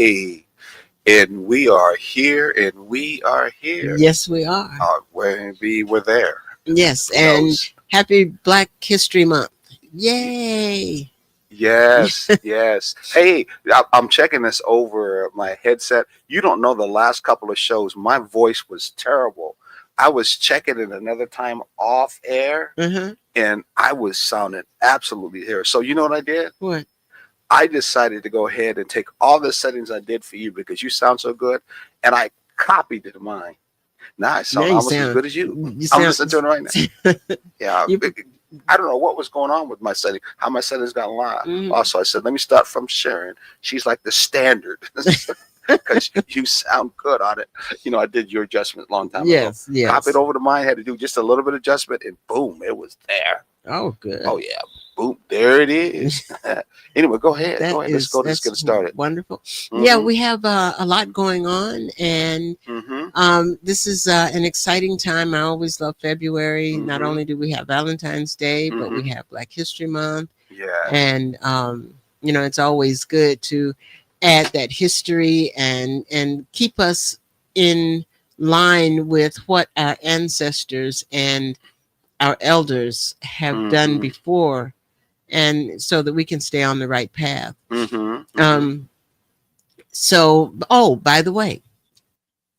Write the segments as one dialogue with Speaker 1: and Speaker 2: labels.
Speaker 1: Hey, and we are here, and we are here.
Speaker 2: Yes, we are.
Speaker 1: We're there.
Speaker 2: Yes,
Speaker 1: Who
Speaker 2: and
Speaker 1: knows?
Speaker 2: happy Black History Month. Yay.
Speaker 1: Yes, yes. Hey, I'm checking this over my headset. You don't know the last couple of shows. My voice was terrible. I was checking it another time off air,
Speaker 2: Uh-huh.
Speaker 1: and I was sounding absolutely here. So you know what I did?
Speaker 2: What?
Speaker 1: I decided to go ahead and take all the settings I did for you because you sound so good, and I copied it to mine. Now I
Speaker 2: Now
Speaker 1: sound
Speaker 2: you
Speaker 1: almost as
Speaker 2: sound
Speaker 1: good as you.
Speaker 2: you
Speaker 1: I'm
Speaker 2: sound
Speaker 1: listening to it right now. Yeah,
Speaker 2: you
Speaker 1: I don't know what was going on with my setting, how my settings got live.
Speaker 2: mhm.
Speaker 1: Also, I said, let me start from Sharon. She's like the standard because you sound good on it. I did your adjustment a long time ago.
Speaker 2: Yes,
Speaker 1: Copied
Speaker 2: yes.
Speaker 1: over to mine, had to do just a little bit of adjustment, and boom, it was there.
Speaker 2: Oh, good.
Speaker 1: Oh yeah, boom, there it is. Anyway, go ahead, go ahead. Let's go. Let's
Speaker 2: That's
Speaker 1: get it started.
Speaker 2: wonderful. Yeah,
Speaker 1: Mm-hmm.
Speaker 2: we have a lot going on, and
Speaker 1: Mm-hmm.
Speaker 2: this is an exciting time. I always love February. Not
Speaker 1: Mm-hmm.
Speaker 2: only do we have Valentine's Day, but
Speaker 1: Mm-hmm.
Speaker 2: we have Black History Month,
Speaker 1: Yes.
Speaker 2: and it's always good to add that history and keep us in line with what our ancestors and our elders have done
Speaker 1: Mm-hmm.
Speaker 2: before, and so that we can stay on the right path.
Speaker 1: Mm-hmm. Mm-hmm.
Speaker 2: um oh, by the way,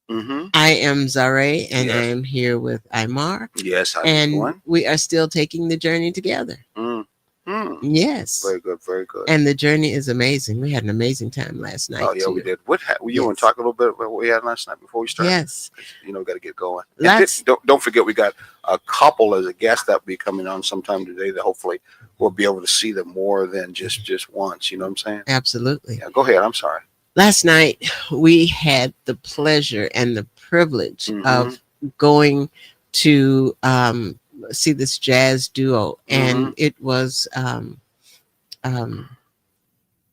Speaker 1: Mm-hmm.
Speaker 2: I am Zare, and I
Speaker 1: Yes.
Speaker 2: am here with Imar,
Speaker 1: Yes. How you
Speaker 2: and
Speaker 1: doing?
Speaker 2: we are still taking the journey together.
Speaker 1: Mm. Mm.
Speaker 2: Yes.
Speaker 1: Very good. Very good.
Speaker 2: And the journey is amazing. We had an amazing time last
Speaker 1: Oh
Speaker 2: night
Speaker 1: yeah, we
Speaker 2: too.
Speaker 1: did. You want to
Speaker 2: Yes.
Speaker 1: talk a little bit about what we had last night before we start?
Speaker 2: Yes.
Speaker 1: 'Cause, got to get going. And
Speaker 2: Let's
Speaker 1: don't forget, we got a couple as a guest that will be coming on sometime today. That hopefully we'll be able to see them more than just once. You know what I'm saying?
Speaker 2: Absolutely.
Speaker 1: Yeah. Go ahead. I'm sorry.
Speaker 2: Last night we had the pleasure and the privilege
Speaker 1: Mm-hmm.
Speaker 2: of going to see this jazz duo,
Speaker 1: Mm-hmm.
Speaker 2: and um,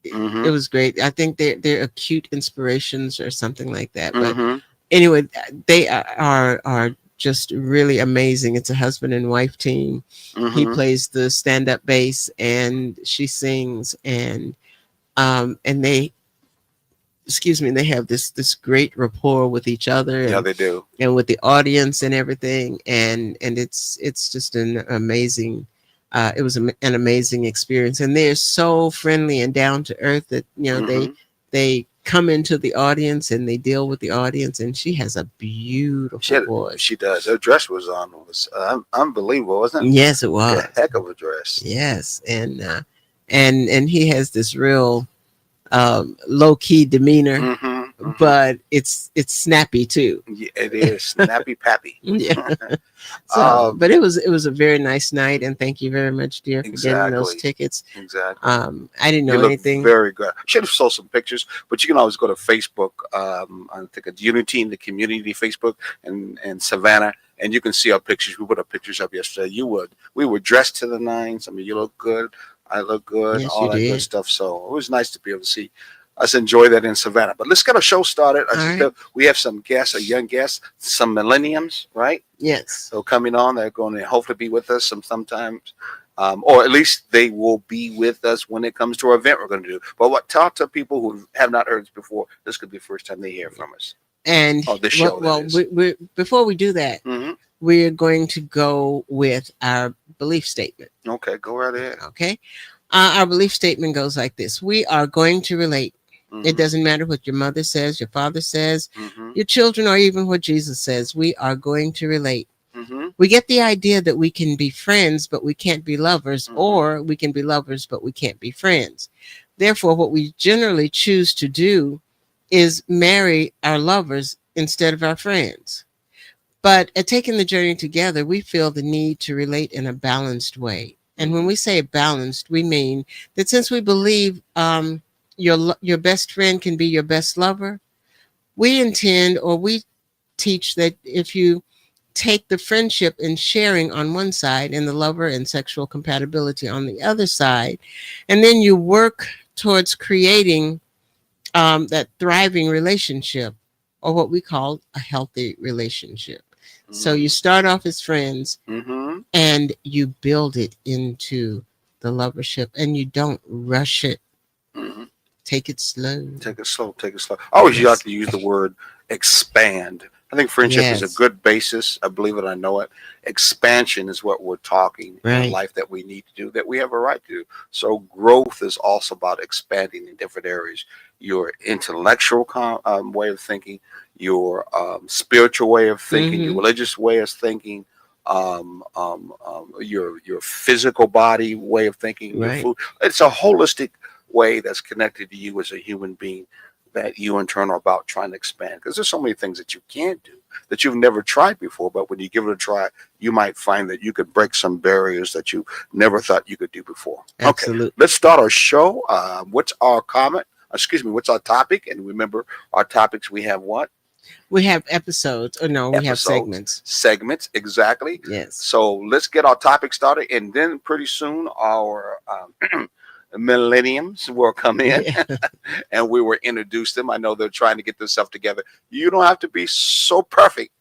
Speaker 2: it
Speaker 1: Mm-hmm.
Speaker 2: was great. I think they're acute inspirations or something like that. But
Speaker 1: Mm-hmm.
Speaker 2: anyway, they are just really amazing. It's a husband and wife team. He
Speaker 1: Mm-hmm.
Speaker 2: plays the stand up bass, and she sings, and they, excuse me, they have this great rapport with each other,
Speaker 1: Yeah, they do.
Speaker 2: and with the audience and everything, and it's just an amazing. It was an amazing experience, and they're so friendly and down to earth that
Speaker 1: Mm-hmm.
Speaker 2: they come into the audience and they deal with the audience. And she has a
Speaker 1: She
Speaker 2: beautiful
Speaker 1: had,
Speaker 2: voice.
Speaker 1: she does. Her dress was unbelievable, wasn't
Speaker 2: Yes, it
Speaker 1: it? A
Speaker 2: was.
Speaker 1: heck of a dress.
Speaker 2: Yes, and he has this real low key demeanor,
Speaker 1: Mm-hmm. Mm-hmm.
Speaker 2: but it's snappy too.
Speaker 1: Yeah, it is snappy pappy.
Speaker 2: Yeah. So,
Speaker 1: um,
Speaker 2: but it was a very nice night, and thank you very much, dear, for getting those
Speaker 1: exactly.
Speaker 2: tickets.
Speaker 1: Exactly.
Speaker 2: I didn't
Speaker 1: You
Speaker 2: know
Speaker 1: look
Speaker 2: anything.
Speaker 1: very good. I should have saw some pictures, but you can always go to Facebook. I think it's Unity in the Community Facebook and Savannah, and you can see our pictures. We put our pictures up yesterday. We were dressed to the nines. I mean, you look good. I look good.
Speaker 2: Yes, you
Speaker 1: All that good
Speaker 2: did.
Speaker 1: stuff. So it was nice to be able to see us enjoy that in Savannah. But let's get our show started.
Speaker 2: All right.
Speaker 1: We have some guests, a young guests, some millenniums, right?
Speaker 2: Yes.
Speaker 1: So coming on, they're going to hopefully be with us sometimes, or at least they will be with us when it comes to our event we're going to do. But talk to people who have not heard us before. This could be the first time they hear from us.
Speaker 2: And
Speaker 1: Oh, this show, that is.
Speaker 2: before we do that,
Speaker 1: Mm-hmm.
Speaker 2: we're going to go with our belief statement.
Speaker 1: Okay, go right ahead.
Speaker 2: Okay. Our belief statement goes like this: we are going to relate. It
Speaker 1: Mm-hmm.
Speaker 2: doesn't matter what your mother says, your father says,
Speaker 1: Mm-hmm.
Speaker 2: your children, or even what Jesus says. We are going to relate.
Speaker 1: Mm-hmm.
Speaker 2: We get the idea that we can be friends, but we can't be lovers,
Speaker 1: Mm-hmm.
Speaker 2: or we can be lovers, but we can't be friends. Therefore, what we generally choose to do is marry our lovers instead of our friends. But at taking the journey together, we feel the need to relate in a balanced way. And when we say balanced, we mean that since we believe your best friend can be your best lover, we intend, or we teach, that if you take the friendship and sharing on one side and the lover and sexual compatibility on the other side, and then you work towards creating that thriving relationship, or what we call a healthy relationship. So you start off as friends,
Speaker 1: Mm-hmm.
Speaker 2: and you build it into the lovership, and you don't rush it
Speaker 1: Mm-hmm.
Speaker 2: Take it slow.
Speaker 1: Take it slow. Take it slow. I always
Speaker 2: Yes.
Speaker 1: like to use the word expand. I think friendship is a
Speaker 2: Yes.
Speaker 1: good basis. I believe it. I know it. Expansion is what we're talking in
Speaker 2: Right.
Speaker 1: life that we need to do, that we have a right to do. So growth is also about expanding in different areas. Your intellectual way of thinking, your spiritual way of thinking, your
Speaker 2: Hmm.
Speaker 1: religious way of thinking, your physical body way of thinking, your
Speaker 2: Right.
Speaker 1: food. It's a holistic way that's connected to you as a human being that you in turn are about trying to expand, because there's so many things that you can't do that you've never tried before, but when you give it a try you might find that you could break some barriers that you never thought you could do before. Okay,
Speaker 2: Absolutely.
Speaker 1: let's start our show. What's our comment, excuse me, what's our topic? And remember, our topics, we have what?
Speaker 2: We have episodes. Or no, we have
Speaker 1: Episodes,
Speaker 2: segments.
Speaker 1: segments, exactly.
Speaker 2: Yes.
Speaker 1: So let's get our topic started, and then pretty soon our millenniums will come in
Speaker 2: Yeah.
Speaker 1: and we will introduce them. I know they're trying to get this stuff together. You don't have to be so perfect,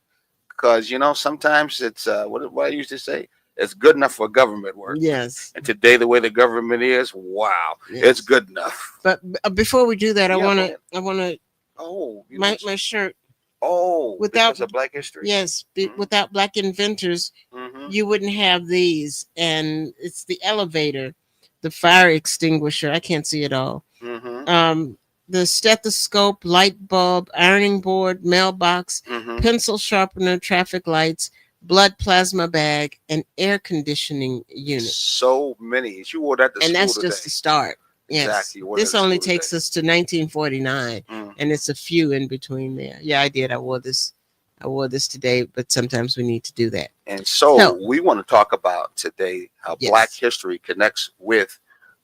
Speaker 1: because sometimes it's what I used to say. It's good enough for government work.
Speaker 2: Yes.
Speaker 1: And today, the way the government is, wow, it's
Speaker 2: Yes.
Speaker 1: good enough.
Speaker 2: But before we do that,
Speaker 1: Yeah, go ahead.
Speaker 2: I wanna
Speaker 1: Oh, you
Speaker 2: my
Speaker 1: mentioned.
Speaker 2: my shirt.
Speaker 1: Oh,
Speaker 2: Without
Speaker 1: because of Black History.
Speaker 2: yes,
Speaker 1: Mhm.
Speaker 2: without Black inventors,
Speaker 1: Mhm.
Speaker 2: you wouldn't have these. And it's the elevator, the fire extinguisher. I can't see it all.
Speaker 1: Mhm.
Speaker 2: Um, the stethoscope, light bulb, ironing board, mailbox,
Speaker 1: Mhm.
Speaker 2: pencil sharpener, traffic lights, blood plasma bag, and air conditioning unit.
Speaker 1: So many. You wore that to
Speaker 2: And
Speaker 1: school
Speaker 2: that's
Speaker 1: today.
Speaker 2: just the start. Yes.
Speaker 1: Exactly. You wore that
Speaker 2: This
Speaker 1: to
Speaker 2: only
Speaker 1: school
Speaker 2: takes
Speaker 1: today.
Speaker 2: us to 1949,
Speaker 1: Mm.
Speaker 2: and it's a few in between there. Yeah, I did. I wore this. I wore this today, but sometimes we need to do that.
Speaker 1: And so
Speaker 2: So,
Speaker 1: we want to talk about today how Black
Speaker 2: yes,
Speaker 1: history connects with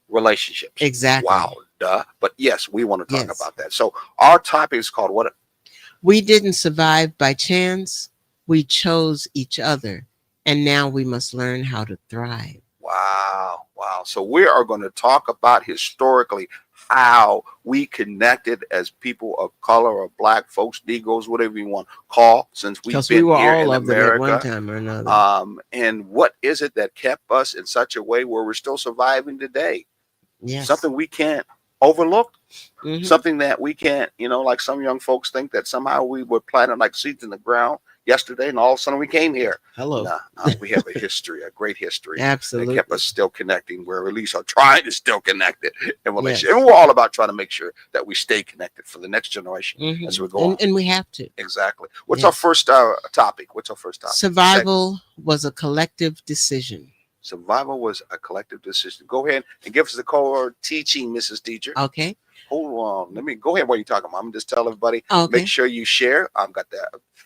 Speaker 1: relationships.
Speaker 2: exactly.
Speaker 1: Wow, duh. But yes, we want to talk
Speaker 2: Yes.
Speaker 1: about that. So our topic is called what?
Speaker 2: We didn't survive by chance. We chose each other, and now we must learn how to thrive.
Speaker 1: Wow, wow. So we are going to talk about historically how we connected as people of color or Black folks, Negroes, whatever you want to call, since we've
Speaker 2: Because we
Speaker 1: been
Speaker 2: were
Speaker 1: here
Speaker 2: all
Speaker 1: in
Speaker 2: of them at one
Speaker 1: America.
Speaker 2: time or another.
Speaker 1: And what is it that kept us in such a way where we're still surviving today?
Speaker 2: Yes.
Speaker 1: Something we can't overlook,
Speaker 2: Mhm.
Speaker 1: something that we can't, like some young folks think that somehow we were planted like seeds in the ground yesterday and all of a sudden we came here.
Speaker 2: Hello.
Speaker 1: Nah, we have a history, a great history that
Speaker 2: Absolutely.
Speaker 1: kept us still connecting, where at least are trying to still connect it in relationship.
Speaker 2: Yes.
Speaker 1: And we're all about trying to make sure that we stay connected for the next generation
Speaker 2: Mhm.
Speaker 1: as we go on.
Speaker 2: And we have to.
Speaker 1: Exactly. What's our
Speaker 2: Yes.
Speaker 1: first topic? What's our first topic?
Speaker 2: Survival was a collective decision.
Speaker 1: Survival was a collective decision. Go ahead and give us the core teaching, Mrs. Teacher.
Speaker 2: Okay.
Speaker 1: Hold on. Let me go ahead while you're talking. I'm just tell everybody.
Speaker 2: Okay.
Speaker 1: Make sure you share. I've got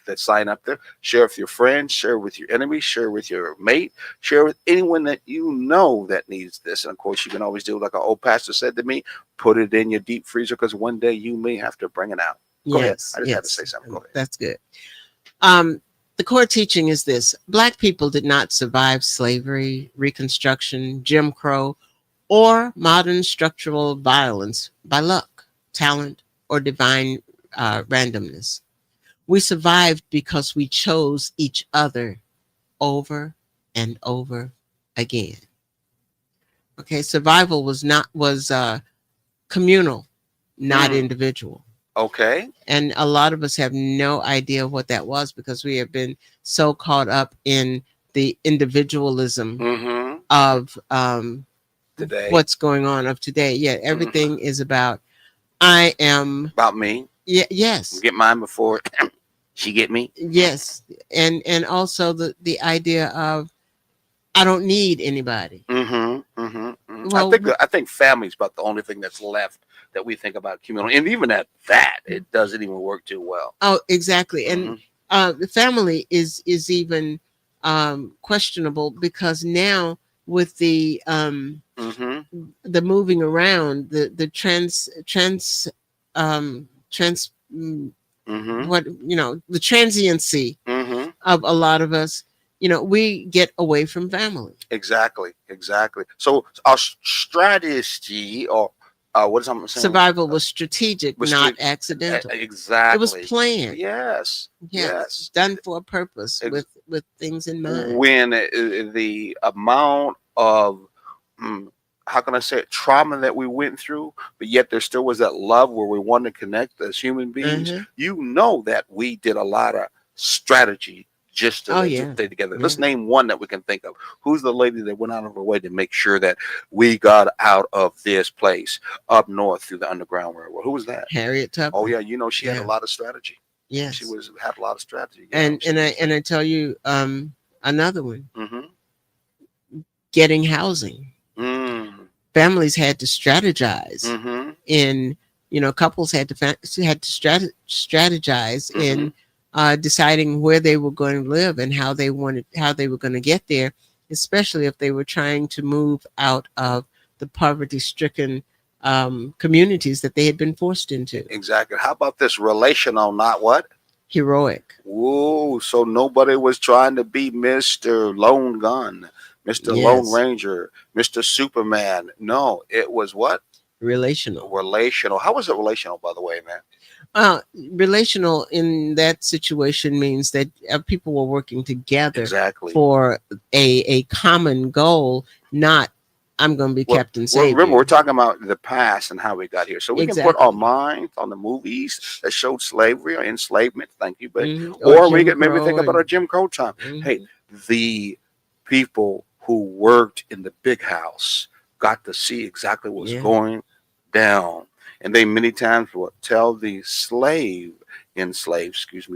Speaker 1: that sign up there. Share with your friends. Share with your enemies. Share with your mate. Share with anyone that you know that needs this. And of course, you can always do like an old pastor said to me: put it in your deep freezer, because one day you may have to bring it out. Go ahead.
Speaker 2: Yes.
Speaker 1: I just had to
Speaker 2: Yes.
Speaker 1: say something. Go ahead.
Speaker 2: That's good. The core teaching is this: Black people did not survive slavery, Reconstruction, Jim Crow, or modern structural violence by luck, talent, or divine randomness. We survived because we chose each other over and over again. Okay, survival was communal, not
Speaker 1: Mm.
Speaker 2: individual.
Speaker 1: Okay.
Speaker 2: And a lot of us have no idea what that was because we have been so caught up in the individualism
Speaker 1: Mm-hmm.
Speaker 2: of
Speaker 1: Today.
Speaker 2: what's going on of today. Yeah, everything is about I am.
Speaker 1: About me.
Speaker 2: Yes,
Speaker 1: Get mine before she get me.
Speaker 2: yes, and also the idea of I don't need anybody.
Speaker 1: Mm-hmm. Mm-hmm. Mm-hmm.
Speaker 2: Well,
Speaker 1: I think family's about the only thing that's left that we think about community, and even at that, it doesn't even work too well.
Speaker 2: oh, exactly,
Speaker 1: Mm-hmm.
Speaker 2: and the family is even questionable because now with
Speaker 1: Mm-hmm.
Speaker 2: the moving around, the trans trans
Speaker 1: Mm-hmm.
Speaker 2: what the transiency
Speaker 1: Mm-hmm.
Speaker 2: of a lot of us, we get away from family.
Speaker 1: Exactly. Exactly. So our strategy, or what is I'm saying?
Speaker 2: Survival was strategic,
Speaker 1: Was
Speaker 2: not
Speaker 1: stra-
Speaker 2: accidental.
Speaker 1: Exactly.
Speaker 2: It was planned.
Speaker 1: Yes.
Speaker 2: Yes,
Speaker 1: Yes.
Speaker 2: done for a purpose
Speaker 1: Ex-
Speaker 2: with things in mind.
Speaker 1: When the amount of mm, how can I say it, trauma that we went through, but yet there still was that love where we wanted to connect as human beings.
Speaker 2: Mhm.
Speaker 1: You know that we did a lot of strategy just
Speaker 2: Oh
Speaker 1: to
Speaker 2: yeah.
Speaker 1: stay together.
Speaker 2: Yeah.
Speaker 1: Let's name one that we can think of. Who's the lady that went out of her way to make sure that we got out of this place up north through the Underground Railroad? Who was that?
Speaker 2: Harriet Tubman.
Speaker 1: Oh yeah, you know she had a
Speaker 2: Yeah.
Speaker 1: lot of strategy.
Speaker 2: Yes.
Speaker 1: She had a lot of strategy. Yeah,
Speaker 2: And I tell you, another one,
Speaker 1: mm-hmm.
Speaker 2: getting housing.
Speaker 1: Mm,
Speaker 2: Families had to strategize
Speaker 1: mm-hmm.
Speaker 2: in, couples had to strategize
Speaker 1: Mm-hmm.
Speaker 2: in deciding where they were going to live and how they were going to get there, especially if they were trying to move out of the poverty-stricken communities that they had been forced into.
Speaker 1: Exactly. How about this relational, not what?
Speaker 2: Heroic.
Speaker 1: Whoa, so nobody was trying to be Mr. Lone Gun, Mr. Lone
Speaker 2: Yes.
Speaker 1: Ranger, Mr. Superman. No, it was what?
Speaker 2: Relational.
Speaker 1: Relational. How was it relational, by the way, man?
Speaker 2: Relational in that situation means that people were working together
Speaker 1: Exactly.
Speaker 2: for a common goal, not I'm going to be Captain Savior.
Speaker 1: Remember, we're talking about the past and how we got here. So we can put our minds on the movies that showed slavery or enslavement. Thank you, but or we can maybe think about our Jim Crow time. Hey, the people who worked in the big house got to see exactly what was going down. And they many times will tell the enslaved,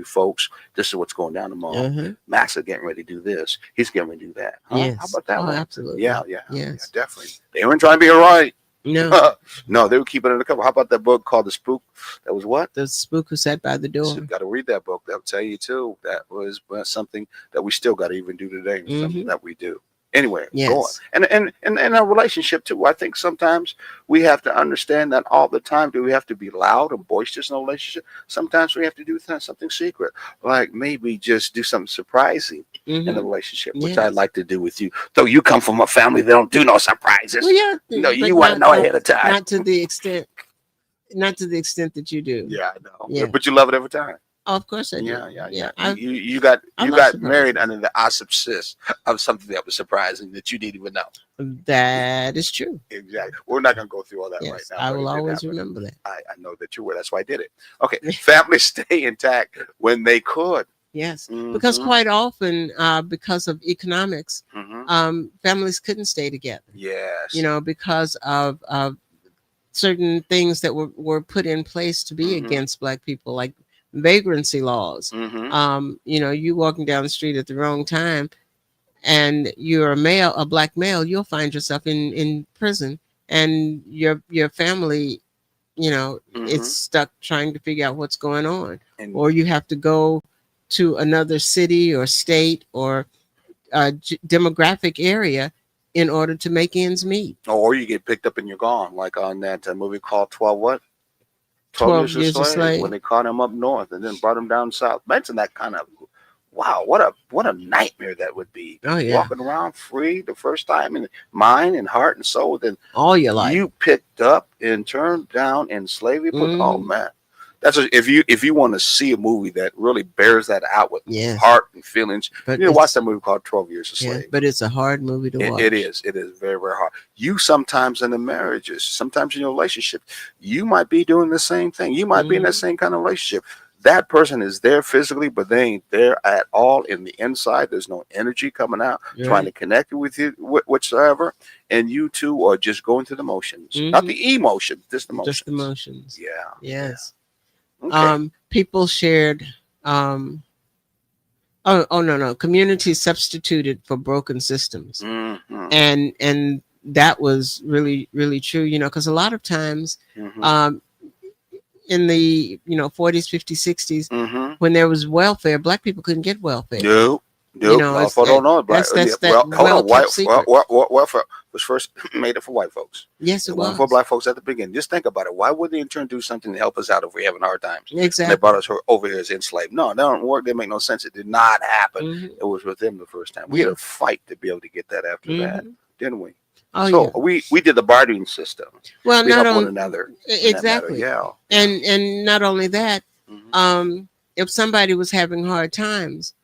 Speaker 1: folks, this is what's going down tomorrow. Massa getting ready to do this. He's getting ready to do that. Huh?
Speaker 2: Yes.
Speaker 1: How about that one?
Speaker 2: Absolutely.
Speaker 1: Yeah,
Speaker 2: Yes.
Speaker 1: yeah, definitely. They weren't trying to be right.
Speaker 2: No.
Speaker 1: No, they were keeping it undercover. How about that book called The Spook? That was what?
Speaker 2: The Spook Who Sat by the Door.
Speaker 1: You got to read that book. That'll tell you, too. That was something that we still got to even do today. Something that we do. Anyway, go on. And our relationship too. I think sometimes we have to understand that all the time. Do we have to be loud and boisterous in a relationship? Sometimes we have to do something secret, like maybe just do something surprising in a relationship, which I'd like to do with you. Though you come from a family that don't do no surprises.
Speaker 2: Well, yeah,
Speaker 1: no, you want to know ahead of time.
Speaker 2: Not to the extent that you do.
Speaker 1: Yeah, I know.
Speaker 2: Yeah.
Speaker 1: But you love it every time.
Speaker 2: Oh, of course I do.
Speaker 1: Yeah. You got married under the auspices of something that was surprising that you didn't even know.
Speaker 2: That is true.
Speaker 1: Exactly. We're not going to go through all that right now.
Speaker 2: I will always remember that.
Speaker 1: I know that you were. That's why I did it. Okay. Families stay intact when they could.
Speaker 2: Yes. Because quite often, because of economics, families couldn't stay together.
Speaker 1: Yes.
Speaker 2: Because of certain things that were put in place to be against Black people, like vagrancy laws. You walking down the street at the wrong time and you're a Black male, you'll find yourself in prison, and your family, it's stuck trying to figure out what's going on. Or you have to go to another city or state or demographic area in order to make ends meet.
Speaker 1: Or you get picked up and you're gone, like on that movie called 12 Years a Slave, when they caught him up north and then brought him down south. Imagine that kind of, wow, what a nightmare that would be.
Speaker 2: Oh yeah,
Speaker 1: walking around free the first time in mind and heart and soul. Then
Speaker 2: all your life
Speaker 1: you picked up and turned down in slavery. Oh man, if you want to see a movie that really bears that out with heart and feelings, you need to watch that movie called 12 Years a Slave.
Speaker 2: But it's a hard movie to watch.
Speaker 1: It is very, very hard. You sometimes in the marriages, sometimes in your relationship, you might be doing the same thing. You might be in that same kind of relationship. That person is there physically, but they ain't there at all in the inside. There's no energy coming out, trying to connect with you whatsoever. And you two are just going through the motions, not the emotion, just the motions.
Speaker 2: Just the motions.
Speaker 1: Yeah.
Speaker 2: Yes.
Speaker 1: Yeah. Okay.
Speaker 2: People shared. No. Communities substituted for broken systems, and that was really, really true. Because a lot of times, in the 40s, 50s, 60s, when there was welfare, Black people couldn't get welfare.
Speaker 1: Nope. Welfare was first made it for white folks.
Speaker 2: Yes, it was
Speaker 1: for Black folks at the beginning. Just think about it. Why would they in turn do something to help us out if we're having hard times?
Speaker 2: Exactly.
Speaker 1: And they brought us over here as enslaved. No, that don't work. They make no sense. It did not happen. It was with them the first time. We had to fight to be able to get that after that, didn't we?
Speaker 2: Oh,
Speaker 1: we did the bartering system.
Speaker 2: Well,
Speaker 1: we
Speaker 2: not
Speaker 1: help
Speaker 2: only
Speaker 1: one another.
Speaker 2: Exactly.
Speaker 1: Yeah.
Speaker 2: And not only that, if somebody was having hard times,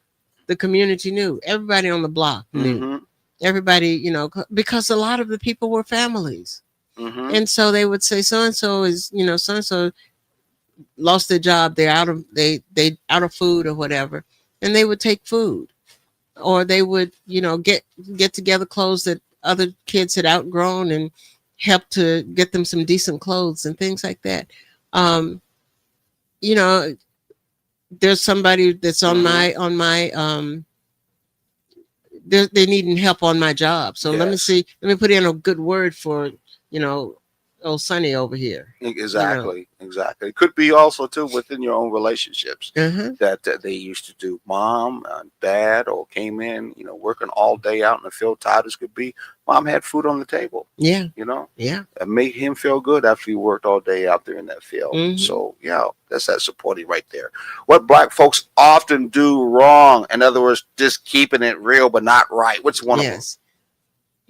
Speaker 2: the community knew. Everybody on the block knew. Everybody, because a lot of the people were families.
Speaker 1: Mm-hmm.
Speaker 2: And so they would say, so and so is, so and so lost their job. They're they out of food or whatever. And they would take food, or they would, get together clothes that other kids had outgrown and help to get them some decent clothes and things like that. Um, you know, there's somebody that's on
Speaker 1: Mm-hmm.
Speaker 2: my they needing help on my job. So let me
Speaker 1: Yes.
Speaker 2: see, let me put in a good word for, you know, old Sonny over here. You know.
Speaker 1: Exactly, exactly. It could be also too within your own relationships
Speaker 2: Uh-huh.
Speaker 1: that they used to do. Mom, dad, or came in, working all day out in the field, tired as could be. Mom had food on the table,
Speaker 2: Yeah.
Speaker 1: you know.
Speaker 2: Yeah.
Speaker 1: It made him feel good after he worked all day out there in that field.
Speaker 2: Hmm.
Speaker 1: So yeah, that's that supporting right there. What black folks often do wrong, in other words, just keeping it real but not right. What's one of them?
Speaker 2: Yes.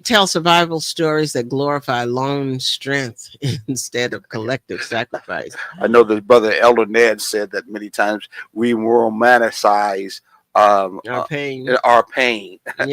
Speaker 2: Tell survival stories that glorify lone strength instead of collective sacrifice.
Speaker 1: I know that brother Elder Ned said that many times we romanticize um,
Speaker 2: Our
Speaker 1: uh,
Speaker 2: pain.
Speaker 1: our pain.
Speaker 2: Yeah.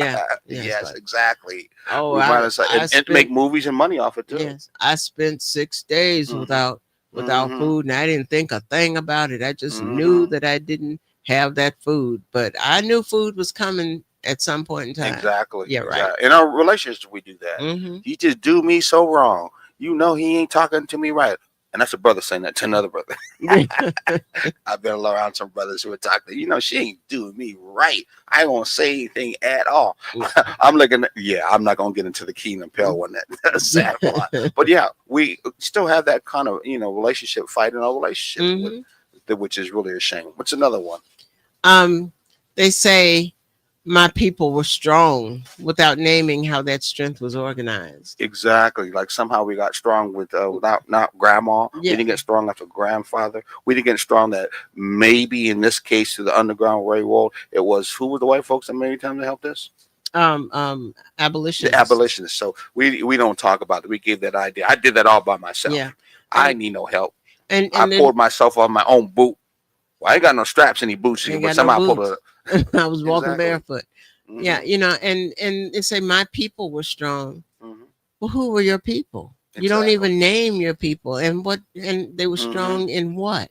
Speaker 2: Yes.
Speaker 1: Yes,
Speaker 2: Like,
Speaker 1: exactly.
Speaker 2: oh,
Speaker 1: We romanticize
Speaker 2: I
Speaker 1: and make
Speaker 2: spent
Speaker 1: movies and money off it too.
Speaker 2: yes, I spent 6 days
Speaker 1: Hmm.
Speaker 2: without
Speaker 1: Hmm.
Speaker 2: food, and I didn't think a thing about it. I just knew
Speaker 1: Hmm.
Speaker 2: that I didn't have that food, but I knew food was coming at some point in time.
Speaker 1: Exactly.
Speaker 2: Yeah, right.
Speaker 1: Exactly. In our relationships, we do that.
Speaker 2: Hmm.
Speaker 1: He just do me so wrong. He ain't talking to me right. And that's a brother saying that to another brother. I've been around some brothers who are talking, she ain't doing me right. I ain't gonna say anything at all. I'm looking I'm not gonna get into the Keenan Pell one that sad part. But yeah, we still have that kind of, relationship fight in our relationships with
Speaker 2: Hmm.
Speaker 1: which is really a shame. What's another one?
Speaker 2: Um, they say my people were strong without naming how that strength was organized.
Speaker 1: Exactly. Like somehow we got strong with without not grandma. We
Speaker 2: Yeah.
Speaker 1: didn't get strong after grandfather. We didn't get strong that maybe in this case to the Underground Railroad, it was who were the white folks that many times to help us? The
Speaker 2: Abolitionists.
Speaker 1: abolitionists. So we don't talk about it. We gave that idea. I did that all by
Speaker 2: Yeah.
Speaker 1: myself. I
Speaker 2: And
Speaker 1: need no help. I
Speaker 2: and then
Speaker 1: pulled myself on my own boot. Well, I ain't got no straps, any boots,
Speaker 2: ain't
Speaker 1: but
Speaker 2: got no
Speaker 1: somehow I pulled
Speaker 2: boots.
Speaker 1: it.
Speaker 2: I was walking
Speaker 1: Exactly.
Speaker 2: barefoot. Yeah,
Speaker 1: Hmm.
Speaker 2: and they say my people were strong.
Speaker 1: Hmm.
Speaker 2: Well, who were your people? You don't
Speaker 1: Exactly.
Speaker 2: even name your people, and they were
Speaker 1: Hmm.
Speaker 2: strong in what?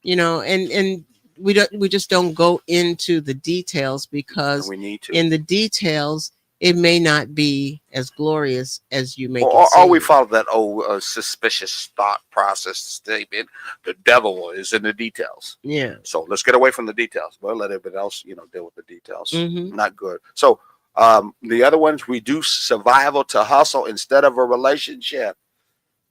Speaker 2: And we just don't go into the details
Speaker 1: And
Speaker 2: because
Speaker 1: we need to.
Speaker 2: in the details it may not be as glorious as you make it
Speaker 1: Or we
Speaker 2: seem.
Speaker 1: follow that old suspicious thought process statement. The devil is in the details.
Speaker 2: Yeah.
Speaker 1: So let's get away from the details. Well, let everybody else, deal with the details.
Speaker 2: Hmm.
Speaker 1: Not good. So the other ones reduce survival to hustle instead of a relationship.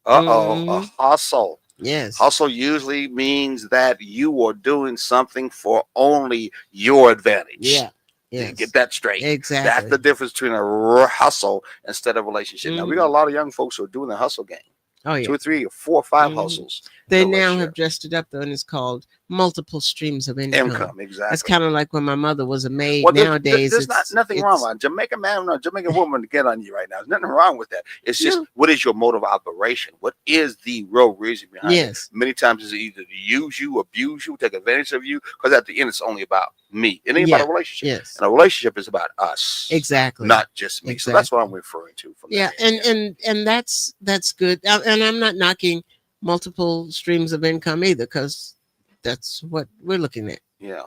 Speaker 1: A
Speaker 2: Hmm.
Speaker 1: hustle.
Speaker 2: Yes.
Speaker 1: Hustle usually means that you are doing something for only your advantage.
Speaker 2: Yeah.
Speaker 1: Get
Speaker 2: Yes.
Speaker 1: that straight. That's
Speaker 2: Exactly.
Speaker 1: the difference between a hustle instead of a relationship. Now we got
Speaker 2: Hmm.
Speaker 1: a lot of young folks who are doing the hustle game,
Speaker 2: Oh
Speaker 1: two
Speaker 2: yeah.
Speaker 1: or three or four or five
Speaker 2: Hmm.
Speaker 1: hustles in
Speaker 2: They
Speaker 1: a
Speaker 2: now have
Speaker 1: relationship.
Speaker 2: dressed it up though, and it's called multiple streams of income.
Speaker 1: Income,
Speaker 2: That's
Speaker 1: exactly.
Speaker 2: kind of like when my mother was a maid.
Speaker 1: Well,
Speaker 2: Nowadays,
Speaker 1: there's not nothing wrong with it. Jamaican man, no, Jamaican woman to get on you right now. There's nothing wrong with that. It's just
Speaker 2: no.
Speaker 1: what is your mode of operation? What is the real reason behind it?
Speaker 2: Yes.
Speaker 1: Many times it's either to use you, abuse you, take advantage of you, because at the end it's only about me. It ain't about
Speaker 2: Yeah.
Speaker 1: a relationship.
Speaker 2: Yes.
Speaker 1: And a relationship is about us,
Speaker 2: Exactly.
Speaker 1: not just me. So that's what I'm
Speaker 2: Exactly.
Speaker 1: referring to from
Speaker 2: Yeah,
Speaker 1: that end. Yeah.
Speaker 2: and that's good. And I'm not knocking multiple streams of income either, because that's what we're looking at.
Speaker 1: Yeah.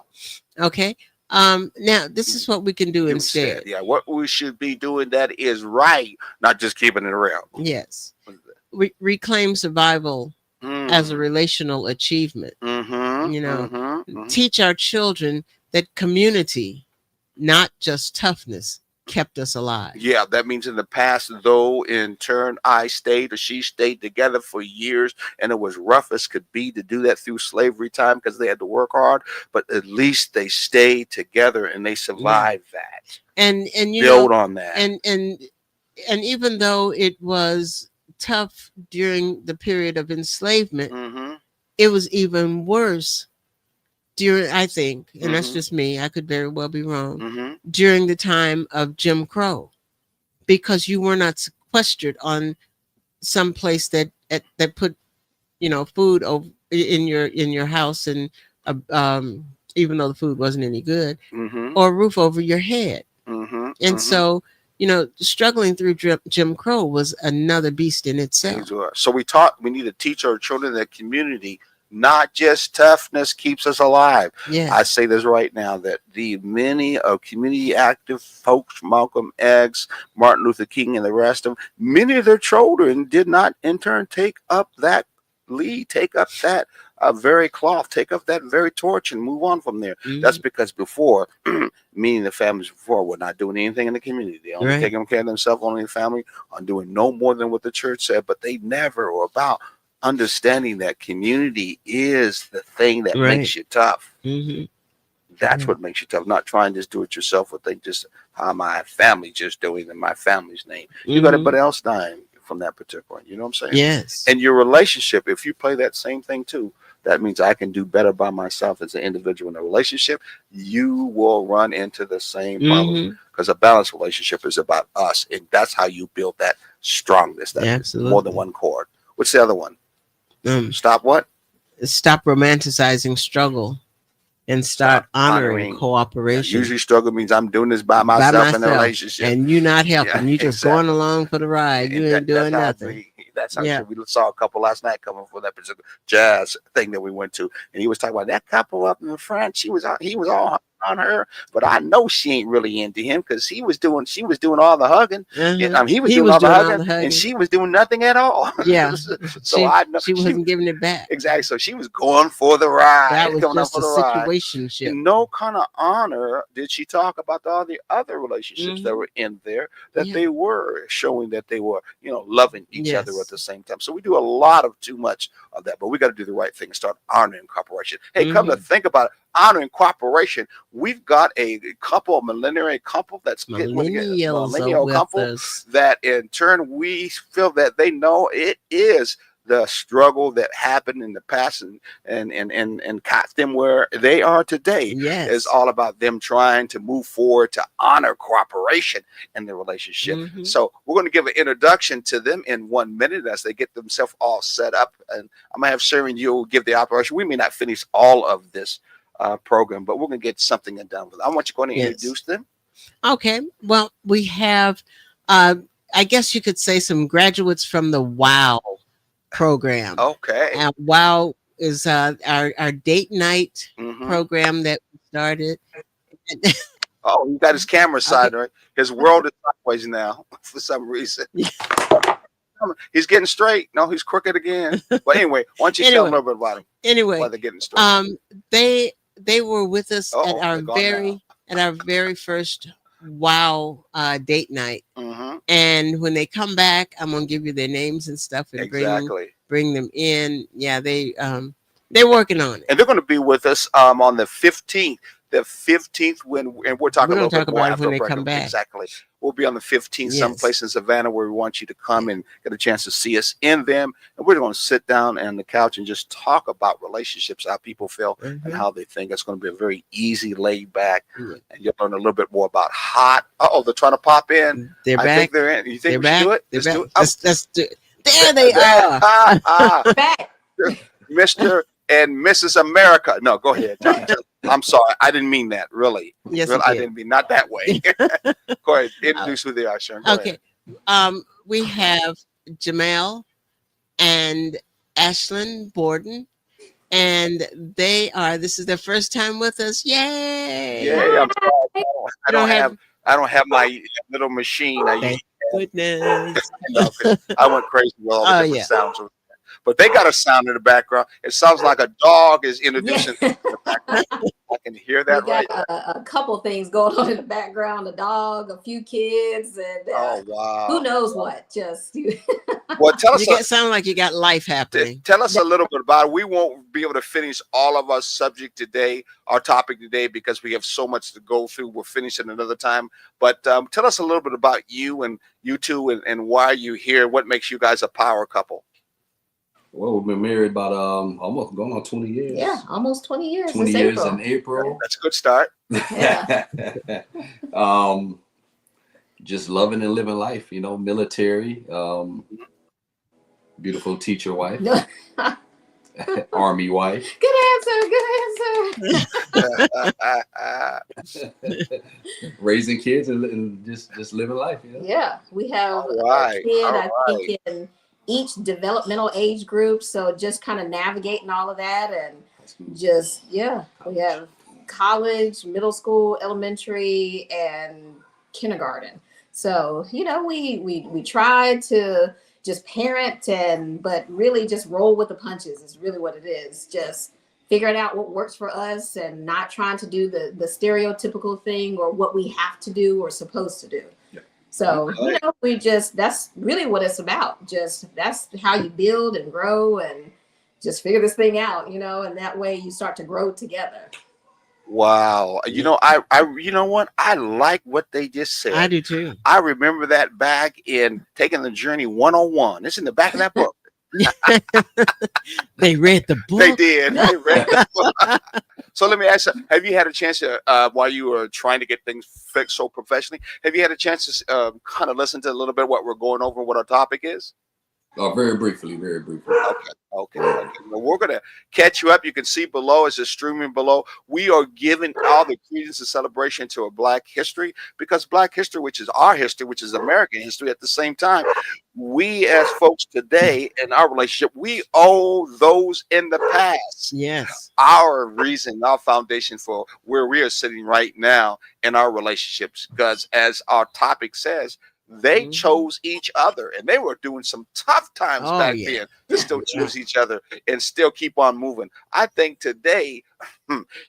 Speaker 2: Okay. Now this is what we can do
Speaker 1: Instead,
Speaker 2: instead.
Speaker 1: yeah, what we should be doing that is right, not just keeping it around.
Speaker 2: Yes. Reclaim survival as a
Speaker 1: Mm.
Speaker 2: relational achievement.
Speaker 1: Mm-hmm.
Speaker 2: You know,
Speaker 1: Mm-hmm. Mm-hmm.
Speaker 2: teach our children that community, not just toughness, kept us alive.
Speaker 1: Yeah, that means in the past, though, in turn, I stayed or she stayed together for years, and it was rough as could be to do that through slavery time because they had to work hard. But at least they stayed together and they
Speaker 2: Yeah.
Speaker 1: survived that.
Speaker 2: And
Speaker 1: Build on that.
Speaker 2: and even though it was tough during the period of enslavement,
Speaker 1: Mm-hmm.
Speaker 2: it was even worse during, I think, and that's
Speaker 1: Mm-hmm.
Speaker 2: just me, I could very well be wrong,
Speaker 1: Mm-hmm.
Speaker 2: during the time of Jim Crow, because you were not sequestered on some place that put food over in your house, and even though the food wasn't any good,
Speaker 1: Mm-hmm.
Speaker 2: or a roof over your head.
Speaker 1: Mm-hmm.
Speaker 2: And
Speaker 1: Mm-hmm.
Speaker 2: so struggling through Jim Crow was another beast in itself.
Speaker 1: So we need to teach our children that community, not just toughness, keeps us alive.
Speaker 2: Yeah.
Speaker 1: I say this right now, that the many of community active folks, Malcolm X, Martin Luther King, and the rest of them, many of their children did not in turn take up that lead, take up that very cloth, take up that very torch and move on from there.
Speaker 2: Mhm.
Speaker 1: That's because before, meaning the families before, were not doing anything in the community. They only
Speaker 2: Right.
Speaker 1: taking care of themselves, only the family, on doing no more than what the church said, but they never were about understanding that community is the thing that
Speaker 2: Right.
Speaker 1: makes you tough.
Speaker 2: Mhm.
Speaker 1: That's
Speaker 2: Yeah.
Speaker 1: what makes you tough. Not trying to just do it yourself or think just how my family just doing in my family's name. You got
Speaker 2: Mhm.
Speaker 1: everybody else dying from that particular point. You know what I'm saying?
Speaker 2: Yes.
Speaker 1: And your relationship, if you play that same thing too, that means I can do better by myself as an individual in a relationship. You will run into the same problems,
Speaker 2: Mhm.
Speaker 1: because a balanced relationship is about us, and that's how you build that strongness. That
Speaker 2: Absolutely.
Speaker 1: more than one chord. What's the other one?
Speaker 2: Um,
Speaker 1: Stop what?
Speaker 2: Stop romanticizing struggle and start
Speaker 1: Stop
Speaker 2: honoring
Speaker 1: honoring.
Speaker 2: cooperation.
Speaker 1: Usually struggle means I'm doing this by myself in a relationship.
Speaker 2: and you not helping.
Speaker 1: Yeah,
Speaker 2: You just
Speaker 1: exactly.
Speaker 2: going along for the ride. You
Speaker 1: And
Speaker 2: ain't doing
Speaker 1: that's
Speaker 2: nothing.
Speaker 1: That's how
Speaker 2: Yeah.
Speaker 1: we saw a couple last night coming for that particular jazz thing that we went to, and he was talking about that couple up in the front. He was all on her, but I know she ain't really into him because she was doing all the hugging.
Speaker 2: Uh-huh.
Speaker 1: And, he was doing all the hugging, and she was doing nothing at all.
Speaker 2: Yeah.
Speaker 1: So I know
Speaker 2: she wasn't giving it back.
Speaker 1: exactly. So she was going for the ride.
Speaker 2: That was
Speaker 1: coming
Speaker 2: just
Speaker 1: up
Speaker 2: a
Speaker 1: for the ride.
Speaker 2: situationship.
Speaker 1: No kind of honor did she talk about all the other relationships that were in there, that they were showing that they were, loving each other at the same time. So we do a lot of too much of that, but we got to do the right thing and start honoring cooperation. Hey, come to think about it, honoring cooperation. We've got a millennial couple that's millennial couple that in turn we feel that they know it is the struggle that happened in the past and caught them where they are today.
Speaker 2: Yes.
Speaker 1: Is all about them trying to move forward to honor cooperation in the relationship. So we're going to give an introduction to them in 1 minute as they get themselves all set up, and I'm gonna have Sharon, you'll give the operation. We may not finish all of this program, but we're going to get something done with it. I want you to go and introduce them.
Speaker 2: Okay. Well, we have I guess you could say some graduates from the WOW program.
Speaker 1: Okay.
Speaker 2: WOW is our date night program that we started.
Speaker 1: Oh, you got his camera side, right? His world is sideways now for some reason. He's getting straight. No, he's crooked again. But anyway, why don't you tell them a little bit about him?
Speaker 2: Anyway,
Speaker 1: why they're getting straight.
Speaker 2: They were with us at our very first WOW date night. And when they come back, I'm gonna give you their names and stuff and bring them in. Yeah, they're working on it.
Speaker 1: And they're going to be with us on the 15th. The 15th, and we're talking a little bit more after
Speaker 2: when they come back.
Speaker 1: Exactly. We'll be on the 15th someplace in Savannah where we want you to come and get a chance to see us in them. And we're going to sit down on the couch and just talk about relationships, how people feel and how they think. It's going to be a very easy, laid back. And you'll learn a little bit more about hot. They're trying to pop in.
Speaker 2: They're back.
Speaker 1: I think they're in. You think we should do it?
Speaker 2: Let's do it. Let's do it. There they are.
Speaker 3: Back.
Speaker 1: Mr. and Mrs. America. No, go ahead. I'm sorry. I didn't mean that, really.
Speaker 2: Yes,
Speaker 1: I didn't mean not that way. Go ahead. Introduce who they are, Sharon. Go
Speaker 2: ahead. We have Jamel and Ashlyn Borden, and this is their first time with us. Yay!
Speaker 1: Yay! I'm sorry. I don't have my little machine.
Speaker 2: Thank goodness.
Speaker 1: I went crazy with all the different sounds. But they got a sound in the background. It sounds like a dog is introducing. I can hear that right.
Speaker 3: A couple things going on in the background: a dog, a few kids, and
Speaker 1: oh wow,
Speaker 3: who knows what? Just
Speaker 1: well, tell us.
Speaker 2: Sound like you got life happening.
Speaker 1: Tell us a little bit about it. We won't be able to finish all of our subject today, our topic today, because we have so much to go through. We'll finish it another time. But tell us a little bit about you and you two, and why you're here. What makes you guys a power couple?
Speaker 4: Well, we've been married about almost going on 20 years.
Speaker 3: Yeah, almost 20 years.
Speaker 4: 20 years in April.
Speaker 1: That's a good start.
Speaker 3: Yeah.
Speaker 4: Just loving and living life, military, beautiful teacher wife, Army wife.
Speaker 3: Good answer.
Speaker 4: Raising kids and just living life. You know?
Speaker 3: Yeah, we have
Speaker 1: All
Speaker 3: a
Speaker 1: right,
Speaker 3: kid,
Speaker 1: all
Speaker 3: I think, in each developmental age group. So just kind of navigating all of that, and just, yeah, we have college, middle school, elementary, and kindergarten. So, we try to just parent, but really just roll with the punches is really what it is. Just figuring out what works for us and not trying to do the stereotypical thing or what we have to do or supposed to do. So,
Speaker 1: Okay.
Speaker 3: that's really what it's about. Just that's how you build and grow and just figure this thing out, and that way you start to grow together.
Speaker 1: Wow. You know what? I like what they just
Speaker 2: I
Speaker 1: said.
Speaker 2: do too.
Speaker 1: I remember that back in Taking the Journey 101. It's in the back of that book.
Speaker 2: They read the book.
Speaker 1: They did. They read the book. So let me ask you, have you had a chance to, while you were trying to get things fixed so professionally, have you had a chance to kind of listen to a little bit of what we're going over, what our topic is?
Speaker 4: Very briefly, very briefly.
Speaker 1: Okay. Well, we're going to catch you up. You can see below as it's streaming below. We are giving all the credence and celebration to a Black history, because Black history, which is our history, which is American history at the same time, we as folks today in our relationship, we owe those in the past
Speaker 2: Yes.
Speaker 1: our reason, our foundation for where we are sitting right now in our relationships. Because as our topic says, they chose each other, and they were doing some tough times
Speaker 2: Oh,
Speaker 1: back
Speaker 2: yeah.
Speaker 1: then to still choose each other and still keep on moving. I think today,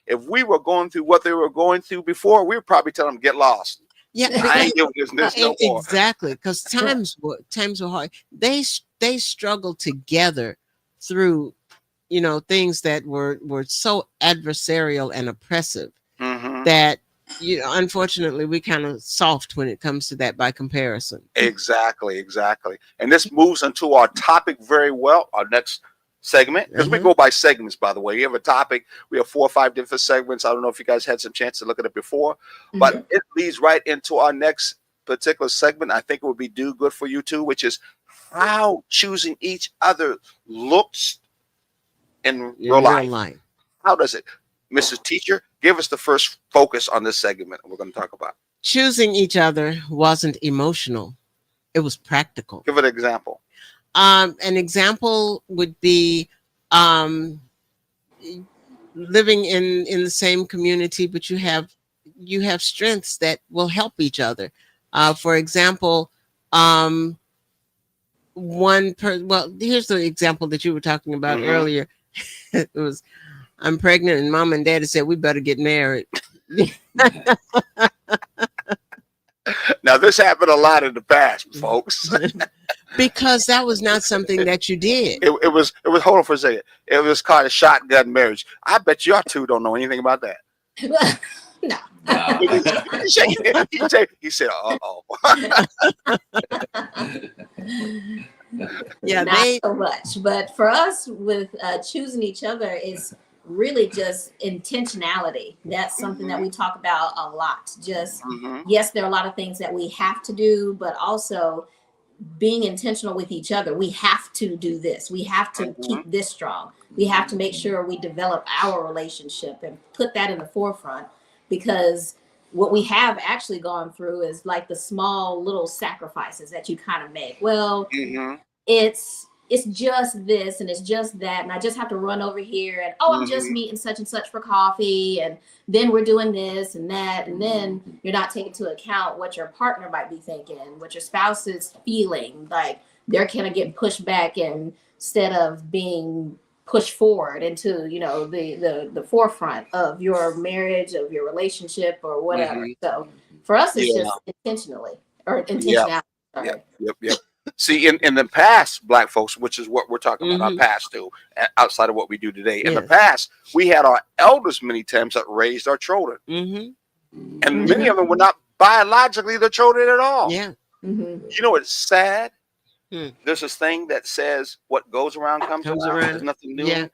Speaker 1: if we were going through what they were going through before, we would probably tell them, get lost.
Speaker 2: Yeah.
Speaker 1: I ain't doing this no more.
Speaker 2: Exactly. Because times were hard. They struggled together through, things that were so adversarial and oppressive
Speaker 1: Mhm.
Speaker 2: that, unfortunately, we kind of soft when it comes to that by comparison.
Speaker 1: Exactly. And this moves into our topic very well, our next segment, because we go by segments, by the way. You have a topic, we have 4 or 5 different segments. I don't know if you guys had some chance to look at it before, but it leads right into our next particular segment. I think it would be good for you too, which is how choosing each other looks in real life. How does it? Mrs. Teacher, give us the first focus on this segment we're going to talk about.
Speaker 2: Choosing each other wasn't emotional. It was practical.
Speaker 1: Give it an example.
Speaker 2: An example would be living in the same community, but you have strengths that will help each other. For example, well, here's the example that you were talking about earlier. It was, I'm pregnant, and mom and daddy said we better get married.
Speaker 1: Now, this happened a lot in the past, folks.
Speaker 2: Because that was not something that you did.
Speaker 1: It was. Hold on for a second. It was called a shotgun marriage. I bet y'all two don't know anything about that.
Speaker 3: No.
Speaker 1: He said, "Uh-oh."
Speaker 2: Yeah,
Speaker 3: not so much. But for us, with choosing each other, is really just intentionality. That's something that we talk about a lot. Just yes, there are a lot of things that we have to do, but also being intentional with each other. We have to do this. We have to keep this strong. We have to make sure we develop our relationship and put that in the forefront, because what we have actually gone through is like the small little sacrifices that you kind of make. Well, it's just this and it's just that, and I just have to run over here, and I'm just meeting such and such for coffee, and then we're doing this and that, and then you're not taking into account what your partner might be thinking, what your spouse is feeling, like they're kind of getting pushed back instead of being pushed forward into the forefront of your marriage, of your relationship, or whatever. So for us, it's just intentionality. Sorry.
Speaker 1: Yep. See, in the past, Black folks, which is what we're talking about, our past too, outside of what we do today. In the past, we had our elders many times that raised our children. And many of them were not biologically the children at all.
Speaker 2: Yeah.
Speaker 1: You know what's sad? There's this thing that says what goes around comes around. There's nothing new.
Speaker 2: Yeah.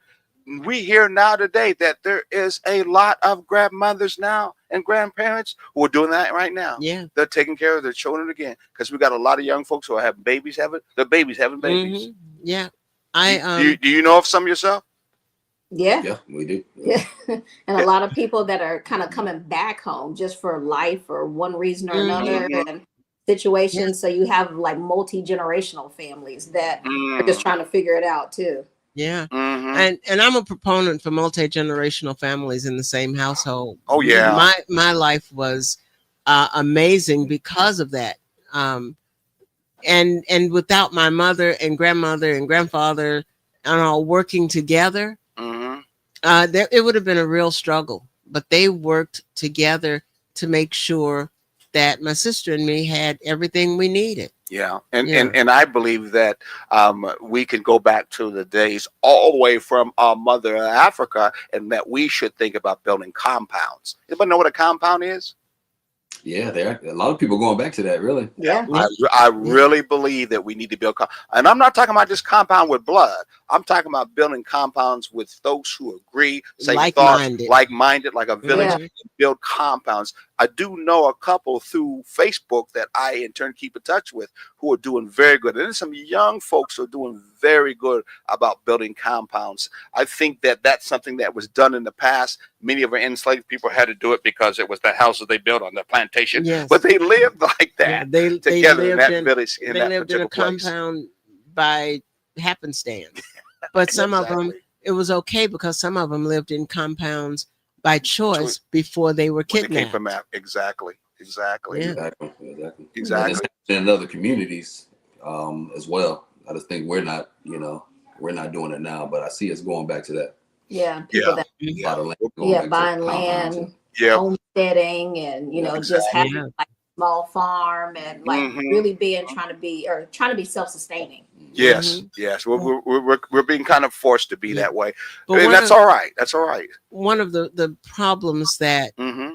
Speaker 1: We hear now today that there is a lot of grandmothers now and grandparents who are doing that right now.
Speaker 2: Yeah.
Speaker 1: They're taking care of their children again, because we got a lot of young folks who are having babies. The babies having babies.
Speaker 2: Yeah.
Speaker 1: Do you know of some yourself?
Speaker 3: Yeah.
Speaker 4: Yeah, we do.
Speaker 3: Yeah. And a lot of people that are kind of coming back home just for life or one reason or another
Speaker 1: Mhm.
Speaker 3: and
Speaker 2: Yeah.
Speaker 3: situations. So you have like multi-generational families that are just
Speaker 1: Mm.
Speaker 3: trying to figure it out too.
Speaker 2: Yeah.
Speaker 1: Mhm.
Speaker 2: And I'm a proponent for multi-generational families in the same household.
Speaker 1: Oh yeah.
Speaker 2: My life was amazing because of that. Um, and without my mother and grandmother and grandfather and all working together,
Speaker 1: Mhm.
Speaker 2: it would have been a real struggle. But they worked together to make sure that my sister and me had everything we needed.
Speaker 1: Yeah, and,
Speaker 2: Yeah.
Speaker 1: and I believe that we can go back to the days all the way from our mother Africa, and that we should think about building compounds. Anybody know what a compound is?
Speaker 4: Yeah, there are a lot of people going back to that. Really.
Speaker 1: Yeah,
Speaker 3: Yeah.
Speaker 2: Yeah.
Speaker 1: I
Speaker 2: Yeah.
Speaker 1: really believe that we need to build, and I'm not talking about just compound with blood. I'm talking about building compounds with those who agree, same thought,
Speaker 2: Like-minded.
Speaker 1: like-minded, like a village,
Speaker 3: Yeah.
Speaker 1: and build compounds. I do know a couple through Facebook that I in turn keep in touch with who are doing very good, and there's some young folks who are doing very good about building compounds. I think that that's something that was done in the past. Many of our enslaved people had to do it because it was the houses they built on their plantation,
Speaker 2: Yes.
Speaker 1: but they lived like that.
Speaker 2: Yeah, they
Speaker 1: Together in
Speaker 2: lived
Speaker 1: that village, in
Speaker 2: they
Speaker 1: that
Speaker 2: lived in a
Speaker 1: particular place.
Speaker 2: compound by happenstance. But some of them,
Speaker 1: Exactly.
Speaker 2: it was okay because some of them lived in compounds by choice
Speaker 1: Choice.
Speaker 2: before they were
Speaker 1: When they came
Speaker 2: kidnapped.
Speaker 1: from exactly.
Speaker 2: Yeah.
Speaker 4: Exactly. Exactly.
Speaker 1: Exactly.
Speaker 4: And it's happening in other communities as well. I just think we're not, we're not doing it now, but I see us going back to that.
Speaker 3: Yeah. People
Speaker 1: Yeah.
Speaker 3: that,
Speaker 4: A lot of land
Speaker 1: Yeah.
Speaker 4: going
Speaker 3: yeah,
Speaker 4: back to
Speaker 3: buying
Speaker 4: compounds.
Speaker 3: land,
Speaker 1: Yeah.
Speaker 3: homesteading, and,
Speaker 4: Yeah,
Speaker 3: just having
Speaker 2: Yeah.
Speaker 3: like a small farm and like
Speaker 1: Mhm.
Speaker 3: really trying to be self-sustaining.
Speaker 1: Yes.
Speaker 2: Mhm.
Speaker 1: Yes. We're being kind of forced to be
Speaker 2: Yeah.
Speaker 1: that way,
Speaker 2: But
Speaker 1: and that's all right. That's all right.
Speaker 2: one of the problems that,
Speaker 1: Mm-hmm.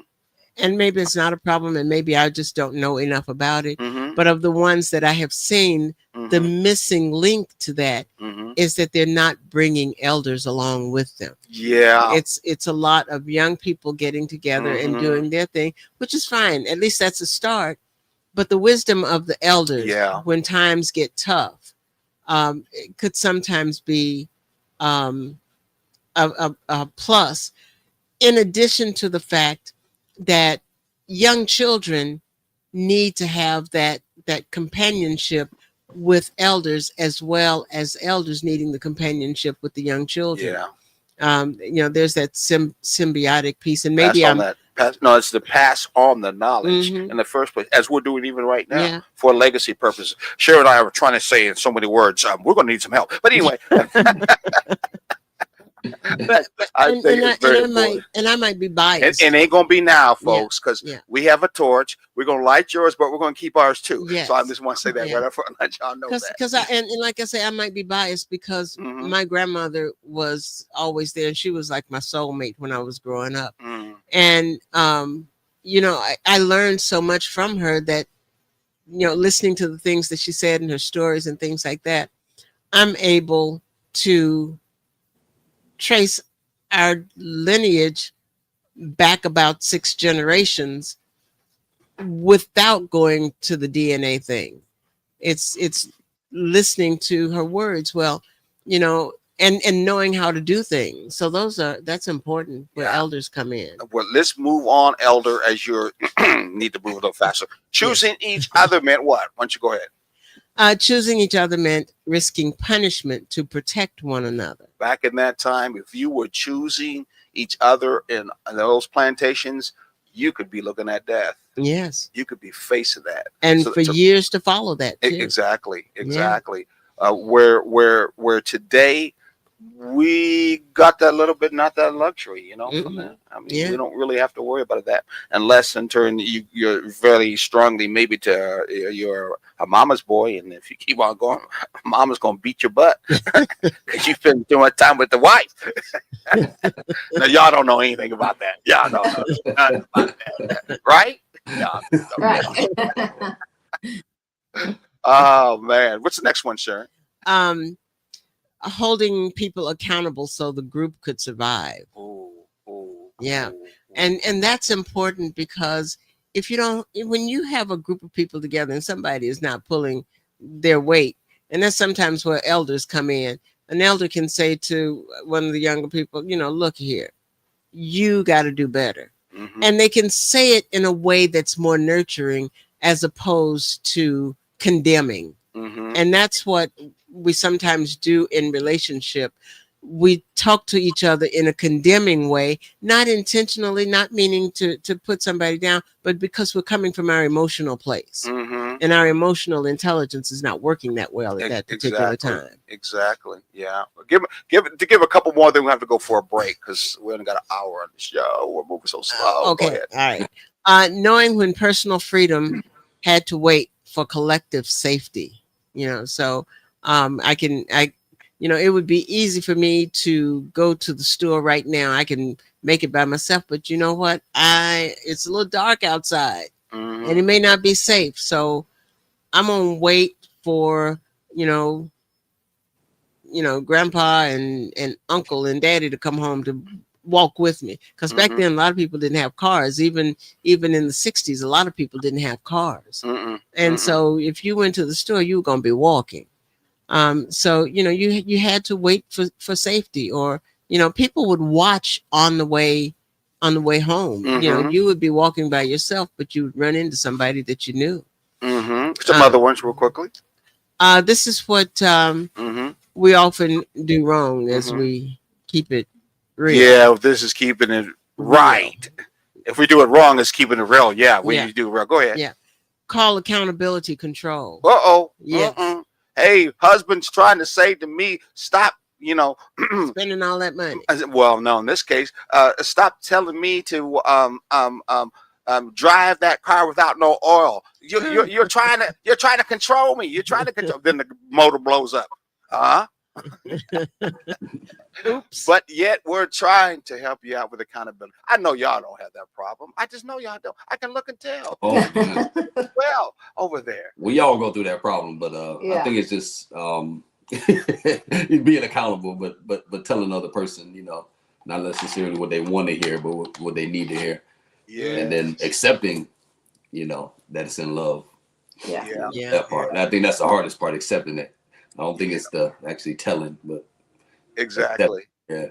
Speaker 2: and maybe it's not a problem, and maybe I just don't know enough about it,
Speaker 1: Mm-hmm.
Speaker 2: but of the ones that I have seen, the
Speaker 1: Mm-hmm.
Speaker 2: missing link to that
Speaker 1: Mm-hmm.
Speaker 2: is that they're not bringing elders along with them.
Speaker 1: Yeah.
Speaker 2: It's a lot of young people getting together and
Speaker 1: Mhm.
Speaker 2: doing their thing, which is fine. At least that's a start. But the wisdom of the elders,
Speaker 1: Yeah.
Speaker 2: when times get tough, it could sometimes be um, a plus. In addition to the fact that young children need to have that companionship with elders, as well as elders needing the companionship with the young children.
Speaker 1: Yeah.
Speaker 2: There's that symbiotic piece, and
Speaker 1: Pass
Speaker 2: maybe
Speaker 1: on
Speaker 2: I'm
Speaker 1: that. No, it's to pass on the knowledge
Speaker 2: Mhm.
Speaker 1: in the first place, as we're doing even right now
Speaker 2: Yeah.
Speaker 1: for legacy purposes. Sharon and I were trying to say in so many words, we're going to need some help. But anyway,
Speaker 2: but
Speaker 1: I think it's very important.
Speaker 2: I might be biased.
Speaker 1: And ain't gonna be now, folks, because
Speaker 2: Yeah.
Speaker 1: we have a torch. We're gonna light yours, but we're gonna keep ours too.
Speaker 2: Yes.
Speaker 1: So I just want to say that
Speaker 2: Yeah.
Speaker 1: right up front, let y'all know that.
Speaker 2: Because and like I say, I might be biased because
Speaker 1: Mhm.
Speaker 2: my grandmother was always there, and she was like my soulmate when I was growing up.
Speaker 1: Mm.
Speaker 2: And I learned so much from her that, listening to the things that she said in her stories and things like that, I'm able to trace our lineage back about 6 generations without going to the DNA thing. It's listening to her words. Well, and knowing how to do things. So that's important where
Speaker 1: Yeah.
Speaker 2: elders come in.
Speaker 1: Well, let's move on, Elder, as you need to move a little faster. Choosing each other meant what? Why don't you go ahead?
Speaker 2: Choosing each other meant risking punishment to protect one another.
Speaker 1: Back in that time, if you were choosing each other in those plantations, you could be looking at death.
Speaker 2: Yes.
Speaker 1: You could be facing that.
Speaker 2: And
Speaker 1: So-
Speaker 2: for
Speaker 1: so-
Speaker 2: years to follow that too.
Speaker 1: Exactly. Where today we got that little bit, not that luxury, from
Speaker 2: Mhm.
Speaker 1: that. I mean,
Speaker 2: Yeah.
Speaker 1: we don't really have to worry about that unless in turn you're very strongly maybe to you're a mama's boy, and if you keep on going, mama's gonna beat your butt because you've been doing time with the wife. Now y'all don't know anything about that. Y'all don't know nothing about that, right? Y'all don't know.
Speaker 3: Right.
Speaker 1: Oh man, what's the next one, Sharon?
Speaker 2: Holding people accountable so the group could survive. Yeah. And that's important because when you have a group of people together and somebody is not pulling their weight, and that's sometimes where elders come in. an elder can say to one of the younger people, look here, you got to do better.
Speaker 1: Mhm.
Speaker 2: And they can say it in a way that's more nurturing as opposed to condemning.
Speaker 1: Mhm.
Speaker 2: And that's what we sometimes do in relationship. We talk to each other in a condemning way, not intentionally, not meaning to put somebody down, but because we're coming from our emotional place.
Speaker 1: Mhm.
Speaker 2: And our emotional intelligence is not working that well at that particular
Speaker 1: Exactly.
Speaker 2: time.
Speaker 1: Exactly. Yeah. Give a couple more. Then we have to go for a break because we only got an hour on the show. We're moving so slow. Go
Speaker 2: Okay.
Speaker 1: ahead.
Speaker 2: All right. Knowing when personal freedom had to wait for collective safety, so it would be easy for me to go to the store right now. I can make it by myself, but you know what? It's a little dark outside and it
Speaker 1: Mhm.
Speaker 2: may not be safe. So I'm gonna wait for, you know, grandpa and uncle and daddy to come home to walk with me. Because back
Speaker 1: Mhm.
Speaker 2: then a lot of people didn't have cars. Even in the 60s, a lot of people didn't have cars.
Speaker 1: Mm-mm.
Speaker 2: And
Speaker 1: Mm-mm.
Speaker 2: so if you went to the store, you were gonna be walking. So you had to wait for safety, or people would watch on the way home.
Speaker 1: Mhm.
Speaker 2: You would be walking by yourself, but you would run into somebody that you knew.
Speaker 1: Mhm. Some
Speaker 2: Uh,
Speaker 1: other ones, real quickly.
Speaker 2: this is what
Speaker 1: Mhm.
Speaker 2: we often do wrong as
Speaker 1: Mhm.
Speaker 2: we keep it real.
Speaker 1: Yeah, this is keeping it
Speaker 2: Real.
Speaker 1: right. If we do it wrong, it's keeping it real. Yeah, we
Speaker 2: Yeah.
Speaker 1: need to do it real. Go ahead.
Speaker 2: Yeah. Call accountability control.
Speaker 1: Uh-oh.
Speaker 2: Yes.
Speaker 1: Hey, husband's trying to say to me, stop,
Speaker 2: Spending all that money.
Speaker 1: well, no, in this case, stop telling me to drive that car without no oil. You're trying to control me. You're trying to control. Then the motor blows up. Uh-huh.
Speaker 2: Oops.
Speaker 1: But yet we're trying to help you out with accountability. I know y'all don't have that problem. I just know y'all don't. I can look and tell.
Speaker 4: Oh man,
Speaker 1: Well, over there.
Speaker 4: we all go through that problem, but I think it's just being accountable, but telling another person, not necessarily what they want to hear, but what they need to hear,
Speaker 1: Yeah.
Speaker 4: and then accepting, that it's in love.
Speaker 3: Yeah.
Speaker 1: Yeah.
Speaker 2: Yeah.
Speaker 4: That part, and I think that's the hardest part, accepting it. I don't think it's the actually telling, but
Speaker 1: Exactly.
Speaker 4: yeah.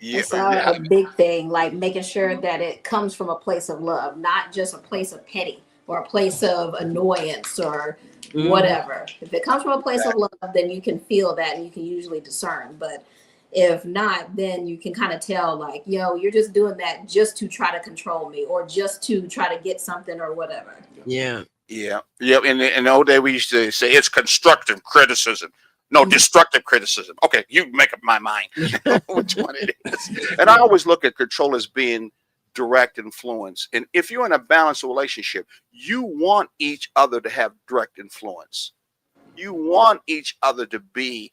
Speaker 1: Yeah.
Speaker 3: It's a big thing, like making sure that it comes from a place of love, not just a place of petty or a place of annoyance or whatever. If it comes from a place of love, then you can feel that and you can usually discern. But if not, then you can kind of tell, like, yo, you're just doing that just to try to control me or just to try to get something or whatever.
Speaker 2: Yeah.
Speaker 1: Yeah. Yeah. In the old day, we used to say it's constructive criticism. No, destructive criticism. Okay, you make up my mind which one it is. And I always look at control as being direct influence. And if you're in a balanced relationship, you want each other to have direct influence. You want each other to be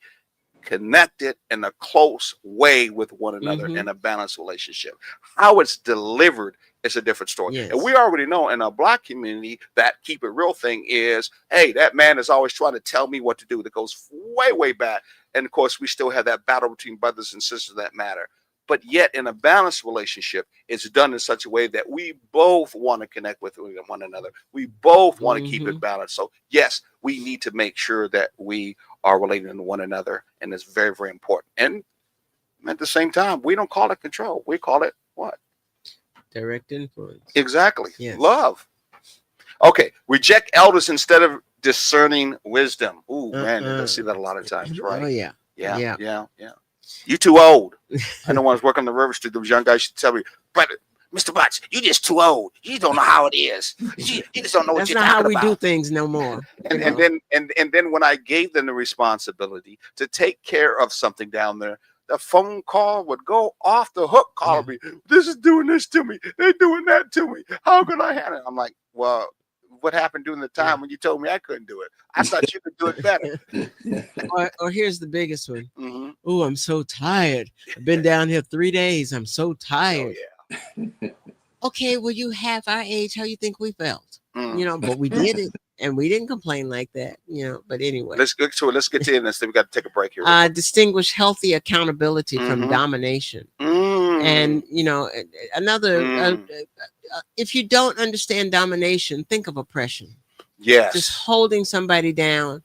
Speaker 1: connected in a close way with one another in a balanced relationship. How it's delivered is a different story.
Speaker 2: Yes.
Speaker 1: And we already know in our Black community that keep it real thing is, hey, that man is always trying to tell me what to do. That goes way, way back. And of course, we still have that battle between brothers and sisters that matter. But yet in a balanced relationship, it's done in such a way that we both want to connect with one another. We both want to keep it balanced. So yes, we need to make sure that we are relating to one another. And it's very, very important. And at the same time, we don't call it control. We call it what?
Speaker 2: Direct influence.
Speaker 1: Exactly.
Speaker 2: Yes.
Speaker 1: Love. Okay. Reject elders instead of discerning wisdom. Ooh, man, I see that a lot of times, right?
Speaker 2: Oh, yeah.
Speaker 1: Yeah. You too old. I know when I was working on the River Street, those young guys used to tell me, but Mr. Butts, you just too old. You don't know how it is. You just don't know what
Speaker 2: That's
Speaker 1: you're
Speaker 2: not how
Speaker 1: talking
Speaker 2: we
Speaker 1: about.
Speaker 2: do things no more.
Speaker 1: And then when I gave them the responsibility to take care of something down there, the phone call would go off the hook, calling me. This is doing this to me. They're doing that to me. How could I handle it? I'm like, well, what happened during the time when you told me I couldn't do it? I thought you could do it better.
Speaker 2: Or here's the biggest one.
Speaker 1: Mm-hmm.
Speaker 2: Oh, I'm so tired. I've been down here 3 days. I'm so tired.
Speaker 1: Oh, yeah.
Speaker 2: Okay, well, you half our age. How you think we felt?
Speaker 1: Mm.
Speaker 2: But we did it, and we didn't complain like that. But anyway,
Speaker 1: Let's get to it. Let's get to this. We got to take a break here.
Speaker 2: Distinguish healthy accountability from domination. And another, if you don't understand domination, think of oppression.
Speaker 1: Yes.
Speaker 2: Just holding somebody down.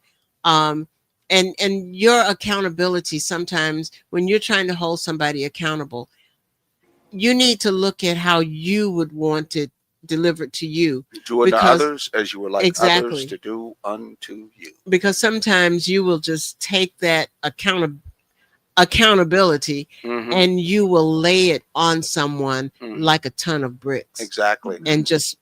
Speaker 2: and your accountability, sometimes when you're trying to hold somebody accountable, you need to look at how you would want it delivered to you.
Speaker 1: Do unto
Speaker 2: Because
Speaker 1: others as you would like
Speaker 2: exactly.
Speaker 1: others to do unto you.
Speaker 2: Because sometimes you will just take that accountability
Speaker 1: Mhm.
Speaker 2: and you will lay it on someone
Speaker 1: Mhm.
Speaker 2: like a ton of bricks
Speaker 1: Exactly.
Speaker 2: and just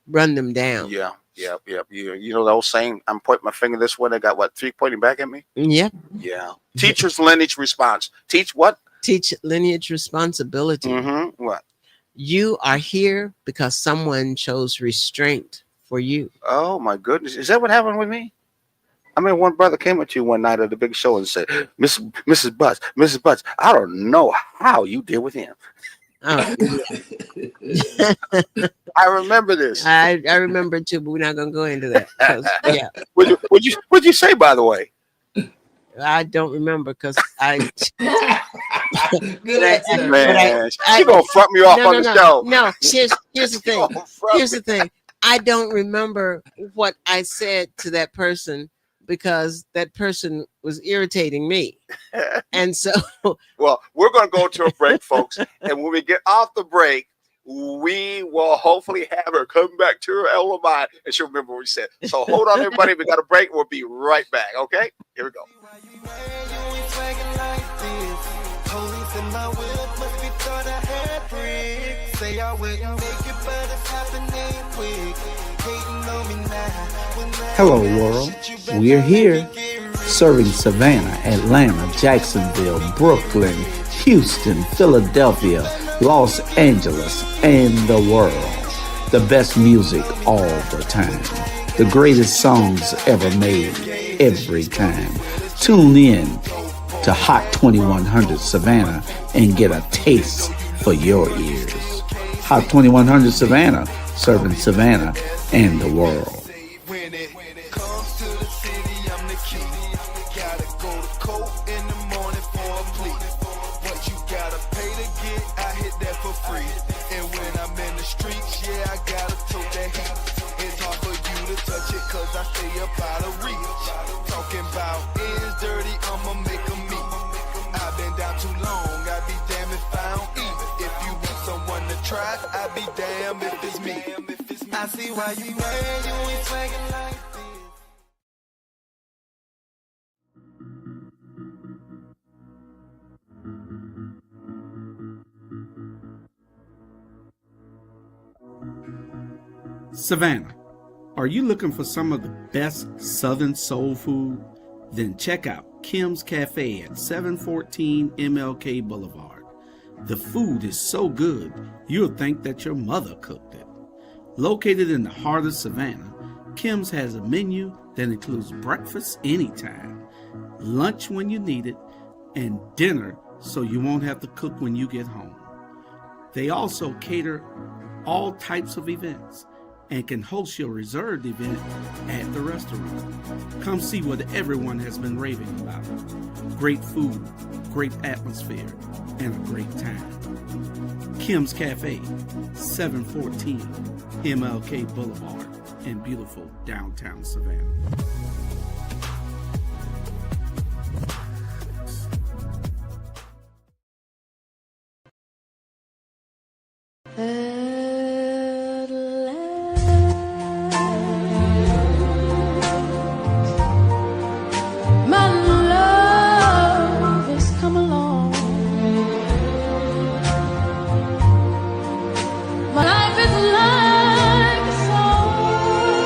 Speaker 2: run them down.
Speaker 1: Yeah. Yep. Yep. You know the old saying, I'm pointing my finger this way. They got what, 3 pointing back at me?
Speaker 2: Yep.
Speaker 1: Yeah. Teacher's lineage response. Teach what?
Speaker 2: Teach lineage responsibility.
Speaker 1: Mm-hmm. What?
Speaker 2: You are here because someone chose restraint for you.
Speaker 1: Oh my goodness. Is that what happened with me? I mean, one brother came up to you one night at the big show and said, Mrs. Butts, I don't know how you deal with him.
Speaker 2: Oh,
Speaker 1: I remember this.
Speaker 2: I remember it too, but we're not gonna go into that. 'Cause, yeah,
Speaker 1: What'd you say, by the way?
Speaker 2: I don't remember because I
Speaker 4: Good answer.
Speaker 1: Man,
Speaker 2: I-
Speaker 1: she gonna front me off
Speaker 2: no,
Speaker 1: on
Speaker 2: no,
Speaker 1: the
Speaker 2: no,
Speaker 1: show.
Speaker 2: no. Here's the
Speaker 1: She
Speaker 2: thing.
Speaker 1: gonna front
Speaker 2: Here's
Speaker 1: me.
Speaker 2: the thing. I don't remember what I said to that person because that person was irritating me, and so
Speaker 1: Well, we're going to go to a break, folks. And when we get off the break, we will hopefully have her come back to her elder mind and she'll remember what we said. So hold on, everybody. We got a break. We'll be right back. Okay? Here we go.
Speaker 5: Hello, world. We're here, serving Savannah, Atlanta, Jacksonville, Brooklyn, Houston, Philadelphia, Los Angeles, and the world. The best music all the time. The greatest songs ever made, every time. Tune in to Hot 2100 Savannah and get a taste for your ears. Hot 2100 Savannah, serving Savannah and the world.
Speaker 6: When it comes to the city, I'm the key. Gotta go to court in the morning for a plea. What you gotta pay to get, I hit that for free. And when I'm in the streets, yeah, I gotta tote that heat. It's hard for you to touch it, cause I stay up out of reach. Talking about is dirty, I'ma make 'em meet. I've been down too long, I'd be damn if I don't eat. If you want someone to try, I'd be damn if it's me. I see why you mad, you ain't swaggin' like this.
Speaker 5: Savannah, are you looking for some of the best Southern soul food? Then check out Kim's Cafe at 714 MLK Boulevard. The food is so good, you'll think that your mother cooked it. Located in the heart of Savannah, Kim's has a menu that includes breakfast anytime, lunch when you need it, and dinner so you won't have to cook when you get home. They also cater all types of events and can host your reserved event at the restaurant. Come see what everyone has been raving about. Great food, great atmosphere, and a great time. Kim's Cafe, 714 MLK Boulevard in beautiful downtown Savannah.
Speaker 7: My love has come along. My life is like a song.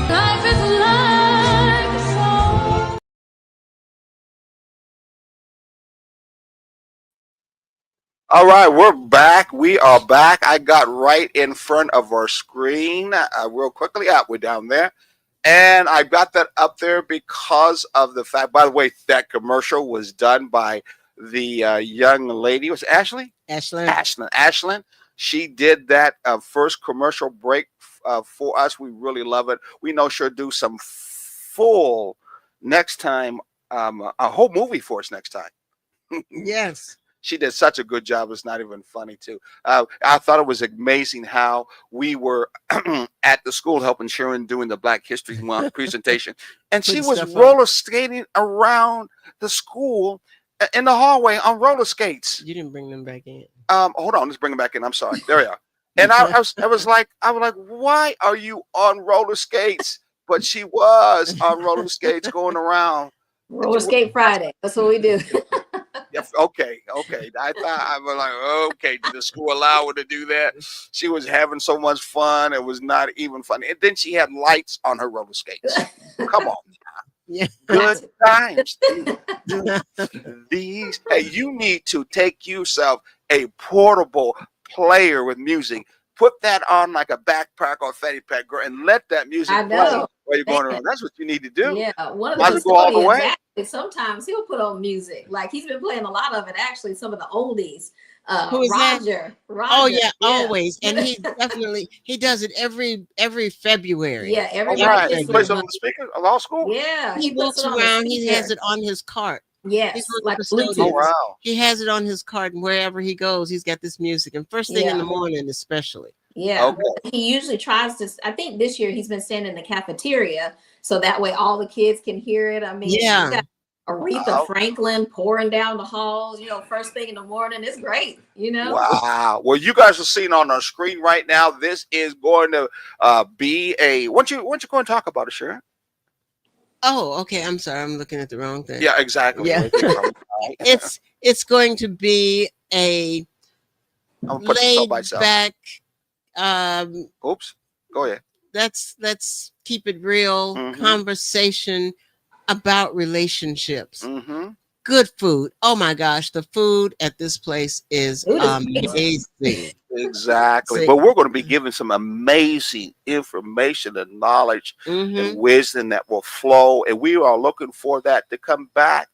Speaker 7: Life is like a song.
Speaker 1: All right, we're back. We are back. I got right in front of our screen real quickly. We're down there. And I got that up there because of the fact, by the way, that commercial was done by the young lady. Was it Ashley?
Speaker 2: Ashlyn.
Speaker 1: Ashlyn. She did that first commercial break for us. We really love it. We know she'll do some full next time, a whole movie for us next time.
Speaker 2: Yes.
Speaker 1: She did such a good job. It's not even funny too. I thought it was amazing how we were at the school helping Sharon doing the Black History Month presentation, and she
Speaker 2: Putting
Speaker 1: was
Speaker 2: stuff up.
Speaker 1: roller skating around the school in the hallway on roller skates.
Speaker 2: You didn't bring them back in.
Speaker 1: Hold on, let's bring them back in. I'm sorry. There we are. And I was like, why are you on roller skates? But she was on roller skates going around.
Speaker 3: Roller skate Friday. That's what we do.
Speaker 1: Yeah, okay. I thought I was like, okay, did the school allow her to do that? She was having so much fun. It was not even funny. And then she had lights on her roller skates. Come on.
Speaker 2: Yeah.
Speaker 1: Good times. These, hey, you need to take yourself a portable player with music. Put that on like a backpack or fanny pack, girl, and let that music
Speaker 3: I
Speaker 1: play
Speaker 3: know.
Speaker 1: while you're going around. That's what you need to do.
Speaker 3: Yeah, one of
Speaker 1: Might
Speaker 3: the
Speaker 1: as well go all the
Speaker 3: custodians,
Speaker 1: way.
Speaker 3: actually, sometimes he'll put on music. Like he's been playing a lot of it, actually, some of the oldies.
Speaker 2: Who is that?
Speaker 3: Roger.
Speaker 2: Oh yeah, always. And he definitely he does it every February.
Speaker 3: Yeah,
Speaker 1: All
Speaker 3: everybody
Speaker 1: right.
Speaker 3: gets
Speaker 1: He plays
Speaker 3: one.
Speaker 1: on the speaker of law school?
Speaker 3: Yeah,
Speaker 2: He
Speaker 3: puts
Speaker 2: walks
Speaker 3: it on the
Speaker 2: around, he has
Speaker 3: speaker.
Speaker 2: it on his cart.
Speaker 3: Yes,
Speaker 2: He's on
Speaker 3: like
Speaker 2: the custodian.
Speaker 3: Bluetooth.
Speaker 1: Oh, wow.
Speaker 2: He has it on his cart, and wherever he goes, he's got this music. And first thing in
Speaker 3: Yeah.
Speaker 2: the morning, especially.
Speaker 3: Yeah,
Speaker 1: Okay.
Speaker 3: he usually tries to. I think this year he's been standing in the cafeteria, so that way all the kids can hear it. I mean,
Speaker 2: Yeah.
Speaker 3: you got Aretha
Speaker 1: Wow.
Speaker 3: Franklin pouring down the halls, first thing in the morning. It's great,
Speaker 1: Wow. Well, you guys are seeing on our screen right now. This is going to be a what you going to talk about it, Sharon?
Speaker 2: Oh, okay. I'm sorry, I'm looking at the wrong thing.
Speaker 1: Yeah, exactly.
Speaker 2: Yeah. It's going to be a
Speaker 1: I'm gonna put this all
Speaker 2: laid
Speaker 1: by itself.
Speaker 2: back.
Speaker 1: Oops. Go ahead.
Speaker 2: Let's keep it real
Speaker 1: Mhm.
Speaker 2: conversation about relationships.
Speaker 1: Mm-hmm.
Speaker 2: Good food. Oh my gosh, the food at this place is
Speaker 3: Food is
Speaker 2: amazing.
Speaker 1: Exactly.
Speaker 2: See-
Speaker 1: But we're going to be giving some amazing information and knowledge
Speaker 2: Mhm.
Speaker 1: and wisdom that will flow. And we are looking for that to come back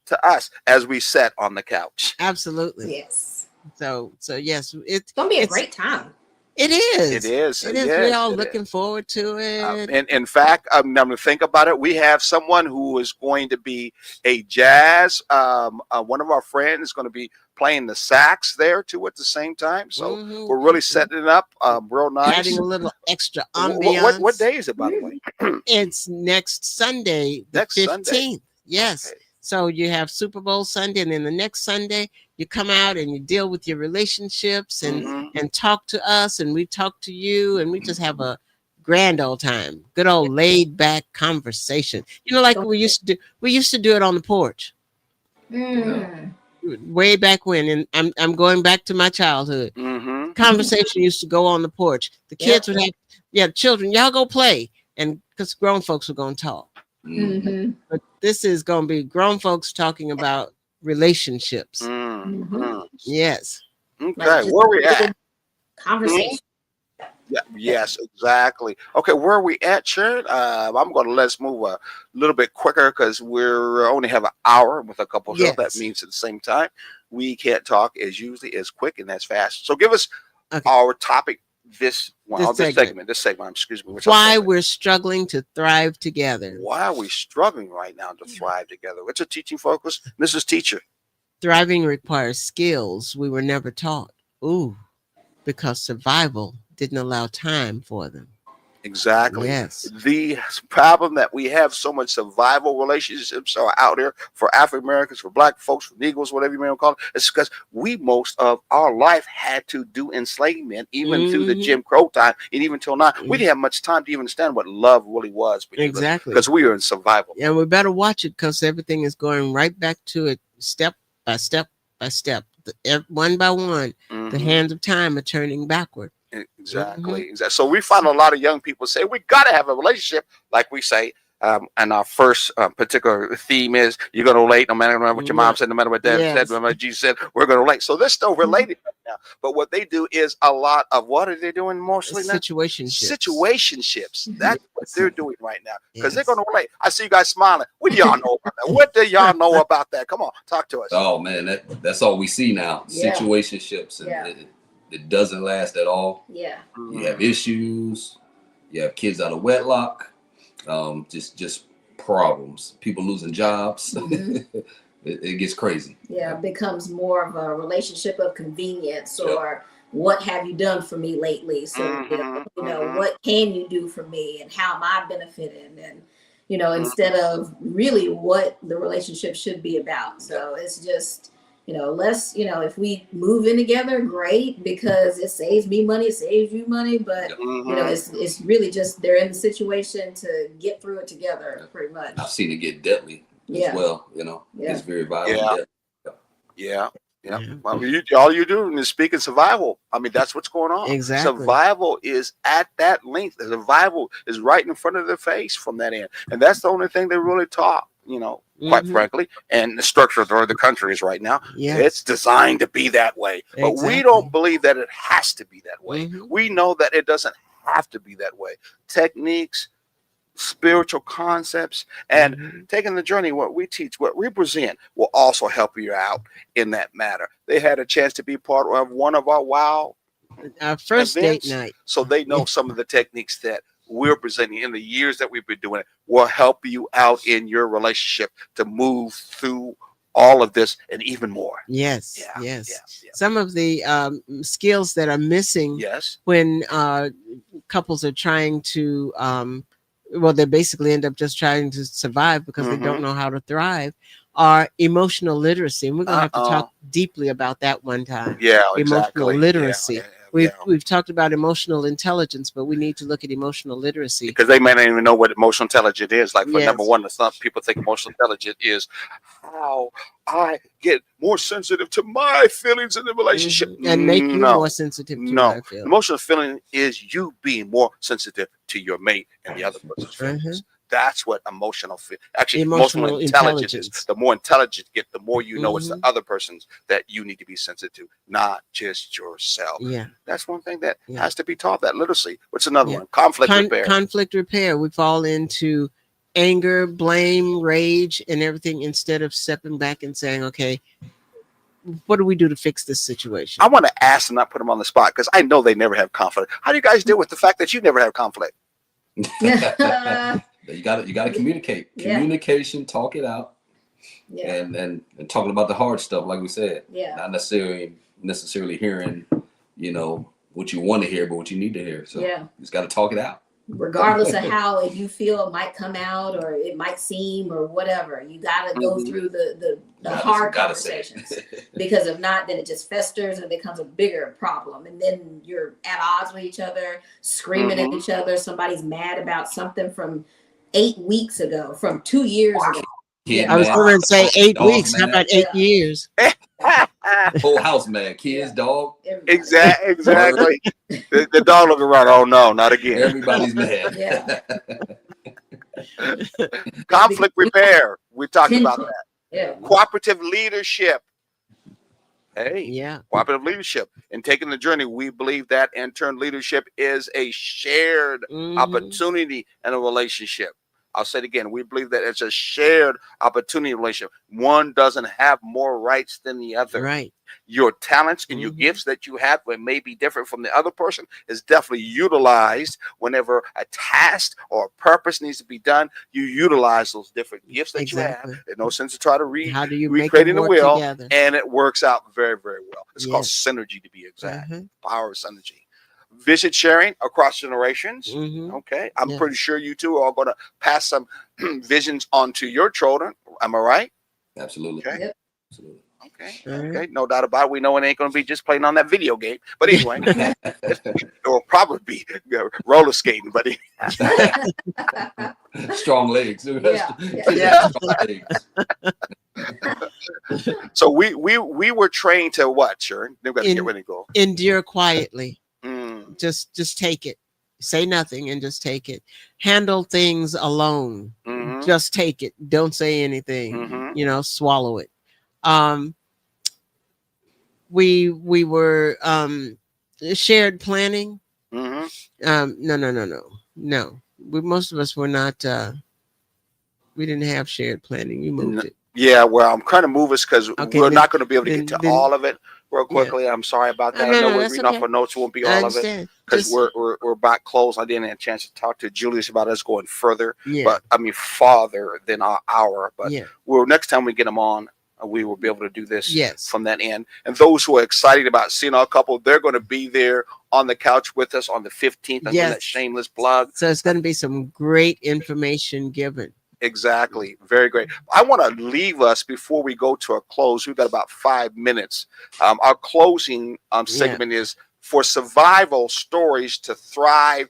Speaker 1: to us as we sit on the couch.
Speaker 2: Absolutely.
Speaker 3: Yes,
Speaker 2: So yes,
Speaker 3: it's gonna be a great time.
Speaker 2: it is.
Speaker 1: It is.
Speaker 2: It is.
Speaker 1: Yes,
Speaker 2: We're all
Speaker 1: it
Speaker 2: looking forward to it.
Speaker 1: And in fact, I'm going to think about it. We have someone who is going to be a jazz. One of our friends is going to be playing the sax there too at the same time. So
Speaker 2: Mhm.
Speaker 1: we're really setting it up real nice.
Speaker 2: Adding a little extra
Speaker 1: Wh-
Speaker 2: ambiance.
Speaker 1: what day is it, by the way?
Speaker 2: It's next Sunday, the
Speaker 1: Next
Speaker 2: 15th.
Speaker 1: Sunday.
Speaker 2: Yes.
Speaker 1: Okay.
Speaker 2: So you have Super Bowl Sunday, and then the next Sunday you come out and you deal with your relationships and
Speaker 1: Mhm.
Speaker 2: talk to us, and we talk to you, and we just have a grand old time. Good old laid back conversation. Like we used to do. We used to do it on the porch
Speaker 3: Mm.
Speaker 2: way back when, and I'm going back to my childhood.
Speaker 1: Mhm.
Speaker 2: Conversation used to go on the porch. The
Speaker 3: Yep.
Speaker 2: kids would have, children, y'all go play, and because grown folks were going to talk.
Speaker 3: Mhm.
Speaker 2: But this is going to be grown folks talking about relationships.
Speaker 1: Mhm.
Speaker 2: Yes.
Speaker 1: Okay,
Speaker 3: Like, just
Speaker 1: where we
Speaker 3: a
Speaker 1: at?
Speaker 3: conversation.
Speaker 1: Yeah, yes, exactly. Okay, where are we at, Sharon? I'm going to let's move a little bit quicker because we're only have an hour with a couple shows. That
Speaker 2: Yes.
Speaker 1: means at the same time we can't talk as usually as quick and as fast. So give us
Speaker 2: Okay.
Speaker 1: our topic this
Speaker 2: This
Speaker 1: segment. Excuse me.
Speaker 2: Why we're struggling to thrive together.
Speaker 1: Why are we struggling right now to thrive together? It's a teaching focus. This is teacher.
Speaker 2: Thriving requires skills we were never taught. Ooh, because survival didn't allow time for them.
Speaker 1: Exactly.
Speaker 2: Yes.
Speaker 1: The problem that we have so much survival relationships are out there for African Americans, for Black folks, for Negroes, whatever you may call it. It's because we most of our life had to do enslavement, even through the
Speaker 2: Mhm.
Speaker 1: Jim Crow time, and even till now, we didn't have much time to even understand what love really was.
Speaker 2: Exactly.
Speaker 1: Because we were in survival.
Speaker 2: And we better watch it because everything is going right back to it step by step by step. One by one, the
Speaker 1: Mhm.
Speaker 2: hands of time are turning backward.
Speaker 1: Exactly. Exactly. So we find a lot of young people say we got to have a relationship, like we say. And our first particular theme is you're going to relate no matter what your mom said, no matter what dad
Speaker 2: Yes.
Speaker 1: said, no matter what Jesus said, we're going to relate. So they're still related right now. But what they do is a lot of what are they doing mostly now? Situationships. That's what they're doing right now because they're
Speaker 2: Yes.
Speaker 1: going to relate. I see you guys smiling. What do y'all know about that? What do y'all know about that? Come on, talk to us.
Speaker 4: Oh man, that's all we see now.
Speaker 3: Yeah.
Speaker 4: Situationships, and
Speaker 3: Yeah.
Speaker 4: it doesn't last at all.
Speaker 3: Yeah.
Speaker 4: You have issues. You have kids out of wedlock. Just problems. People losing jobs.
Speaker 3: Mhm.
Speaker 4: it gets crazy.
Speaker 3: Yeah, it becomes more of a relationship of convenience
Speaker 4: Yep.
Speaker 3: or what have you done for me lately? So, what can you do for me and how am I benefiting? And, instead of really what the relationship should be about. So it's just, let's, if we move in together, great, because it saves me money, it saves you money, but it's really just they're in the situation to get through it together, pretty much.
Speaker 4: I've seen it get deadly as well. It's very violent.
Speaker 1: Yeah.
Speaker 4: Deadly.
Speaker 1: Yeah. Yeah.
Speaker 2: Yeah.
Speaker 1: Well, all you're doing is speaking survival. I mean, that's what's going on.
Speaker 2: Exactly.
Speaker 1: Survival is at that length. The survival is right in front of their face from that end. And that's the only thing they really taught, quite frankly. And the structure of the country is right now.
Speaker 2: Yeah.
Speaker 1: It's designed to be that way. But we don't believe that it has to be that way. We know that it doesn't have to be that way. Techniques, spiritual concepts, and taking the journey, what we teach, what we present, will also help you out in that matter. They had a chance to be part of one of our
Speaker 2: first
Speaker 1: events,
Speaker 2: date night.
Speaker 1: so they know some of the techniques that we're presenting in the years that we've been doing it will help you out in your relationship to move through all of this and even more.
Speaker 2: Yes.
Speaker 1: Yeah,
Speaker 2: Yes.
Speaker 1: yeah.
Speaker 2: Some of the skills that are missing
Speaker 1: Yes.
Speaker 2: when couples are trying to they basically end up just trying to survive because they don't know how to thrive, are emotional literacy. And we're going to have to talk deeply about that one time.
Speaker 1: Yeah,
Speaker 2: Emotional
Speaker 1: exactly.
Speaker 2: literacy.
Speaker 1: Yeah.
Speaker 2: We've talked about emotional intelligence, but we need to look at emotional literacy.
Speaker 1: Because they may not even know what emotional intelligence is. Like, for
Speaker 2: Yes.
Speaker 1: number one, some people think emotional intelligence is how I get more sensitive to my feelings in the relationship.
Speaker 2: And make you
Speaker 1: No.
Speaker 2: more sensitive to
Speaker 1: No.
Speaker 2: my feelings.
Speaker 1: Emotional feeling is you being more sensitive to your mate and the other person's feelings. That's what emotional emotional intelligence is. The more intelligent you get, the more you know it's the other person's that you need to be sensitive to, not just yourself.
Speaker 2: Yeah.
Speaker 1: That's one thing that has to be taught, that literacy. What's another one? Conflict repair.
Speaker 2: Conflict repair. We fall into anger, blame, rage, and everything instead of stepping back and saying, okay, what do we do to fix this situation?
Speaker 1: I want to ask and not put them on the spot because I know they never have conflict. How do you guys deal with the fact that you never have conflict?
Speaker 4: You got to communicate.
Speaker 3: Yeah.
Speaker 4: Communication, talk it out,
Speaker 3: Yeah.
Speaker 4: and talking about the hard stuff, like we said.
Speaker 3: Yeah.
Speaker 4: Not necessarily hearing, what you want to hear, but what you need to hear. So
Speaker 3: Yeah.
Speaker 4: you just got to talk it out.
Speaker 3: Regardless of how you feel it might come out or it might seem or whatever, you got to go through the hard conversations. Because if not, then it just festers and becomes a bigger problem. And then you're at odds with each other, screaming at each other. Somebody's mad about something from 8 weeks ago, from 2 years ago.
Speaker 2: I was going to say 8
Speaker 4: Dog
Speaker 2: weeks. How
Speaker 4: mad.
Speaker 2: about 8 years?
Speaker 4: Whole house mad. Kids, dog.
Speaker 3: Everybody.
Speaker 1: Exactly. the dog looking around. Oh no, not again.
Speaker 4: Everybody's mad.
Speaker 3: Yeah.
Speaker 1: Conflict repair. We talked about that.
Speaker 3: Yeah.
Speaker 1: Cooperative leadership. Hey,
Speaker 2: Yeah.
Speaker 1: cooperative leadership. And taking the journey, we believe that in turn leadership is a shared opportunity in a relationship. I'll say it again. We believe that it's a shared opportunity relationship. One doesn't have more rights than the other.
Speaker 2: Right.
Speaker 1: Your talents and your gifts that you have, that may be different from the other person, is definitely utilized whenever a task or a purpose needs to be done. You utilize those different gifts that you have. There's no sense to try to
Speaker 2: How do you make
Speaker 1: recreating
Speaker 2: them
Speaker 1: the
Speaker 2: work
Speaker 1: wheel,
Speaker 2: together?
Speaker 1: and it works out very, very well. It's called
Speaker 2: Yes.
Speaker 1: synergy, to be exact. Power of synergy. Vision sharing across generations. Okay, I'm pretty sure you two are going to pass some visions on to your children. Am I right?
Speaker 4: Absolutely.
Speaker 1: Okay.
Speaker 3: Yep.
Speaker 4: Absolutely.
Speaker 1: Okay, no doubt about it. We know it ain't going to be just playing on that video game. But anyway, it will probably be roller skating. But
Speaker 4: Strong legs.
Speaker 3: Yeah.
Speaker 4: Strong legs.
Speaker 1: so we were trained to what, Sharon? They've got to get ready to go.
Speaker 2: Endure quietly.
Speaker 1: Mm.
Speaker 2: Just take it. Say nothing and just take it. Handle things alone.
Speaker 1: Mhm.
Speaker 2: Just take it. Don't say anything.
Speaker 1: Mhm.
Speaker 2: Swallow it. We were shared planning. No. Most of us were not. We didn't have shared planning. You moved it.
Speaker 1: Yeah, well, I'm trying to move us because
Speaker 2: Okay,
Speaker 1: we're
Speaker 2: then-
Speaker 1: not going to be able to get to
Speaker 2: then-
Speaker 1: all of it real quickly. I'm sorry about that.
Speaker 2: No,
Speaker 1: I know
Speaker 2: no,
Speaker 1: we're
Speaker 2: that's
Speaker 1: reading off
Speaker 2: okay.
Speaker 1: our notes. It won't be
Speaker 2: I
Speaker 1: all of it
Speaker 2: understand.
Speaker 1: because
Speaker 2: Just-
Speaker 1: we're about close. I didn't have a chance to talk to Julius about us going further,
Speaker 2: Yeah.
Speaker 1: but I mean farther than our hour. But
Speaker 2: Yeah.
Speaker 1: next time we get him on, we will be able to do this
Speaker 2: Yes.
Speaker 1: from that end. And those who are excited about seeing our couple, they're going to be there on the couch with us on the 15th. I'm
Speaker 2: Yes.
Speaker 1: that shameless plug.
Speaker 2: So it's going to be some great information given.
Speaker 1: Exactly. Very great. I want to leave us before we go to a close. We've got about 5 minutes. Our closing segment is for survival stories to thrive.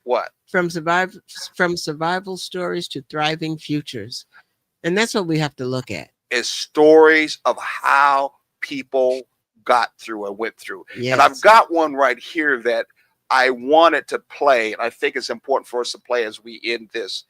Speaker 1: What?
Speaker 2: From survival stories to thriving futures. And that's what we have to look at.
Speaker 1: Is stories of how people got through or went through.
Speaker 2: Yes.
Speaker 1: And I've got one right here that I wanted to play, and I think it's important for us to play as we end this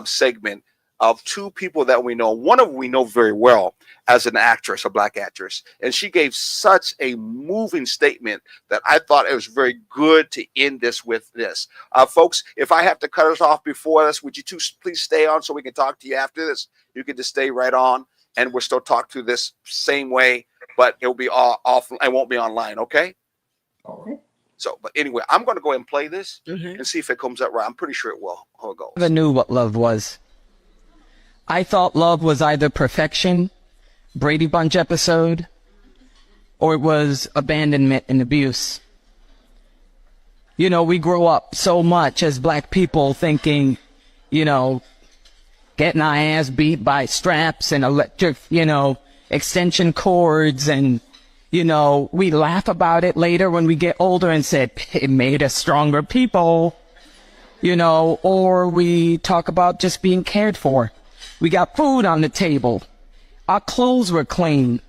Speaker 1: segment, of two people that we know. One of them we know very well as an actress, a Black actress, and she gave such a moving statement that I thought it was very good to end this with this. Folks, if I have to cut us off before this, would you two please stay on so we can talk to you after this? You can just stay right on, and we'll still talk to this same way, but it'll be all off. I won't be online, okay?
Speaker 4: All right.
Speaker 1: So, but anyway, I'm going to go ahead and play this
Speaker 2: Mhm.
Speaker 1: and see if it comes out right. I'm pretty sure it will. How it goes.
Speaker 8: I never knew what love was. I thought love was either perfection, Brady Bunch episode, or it was abandonment and abuse. You know, we grow up so much as Black people thinking, you know, getting our ass beat by straps and electric, you know, extension cords, and, you know, we laugh about it later when we get older and said, it made us stronger people, you know, or we talk about just being cared for. We got food on the table. Our clothes were clean.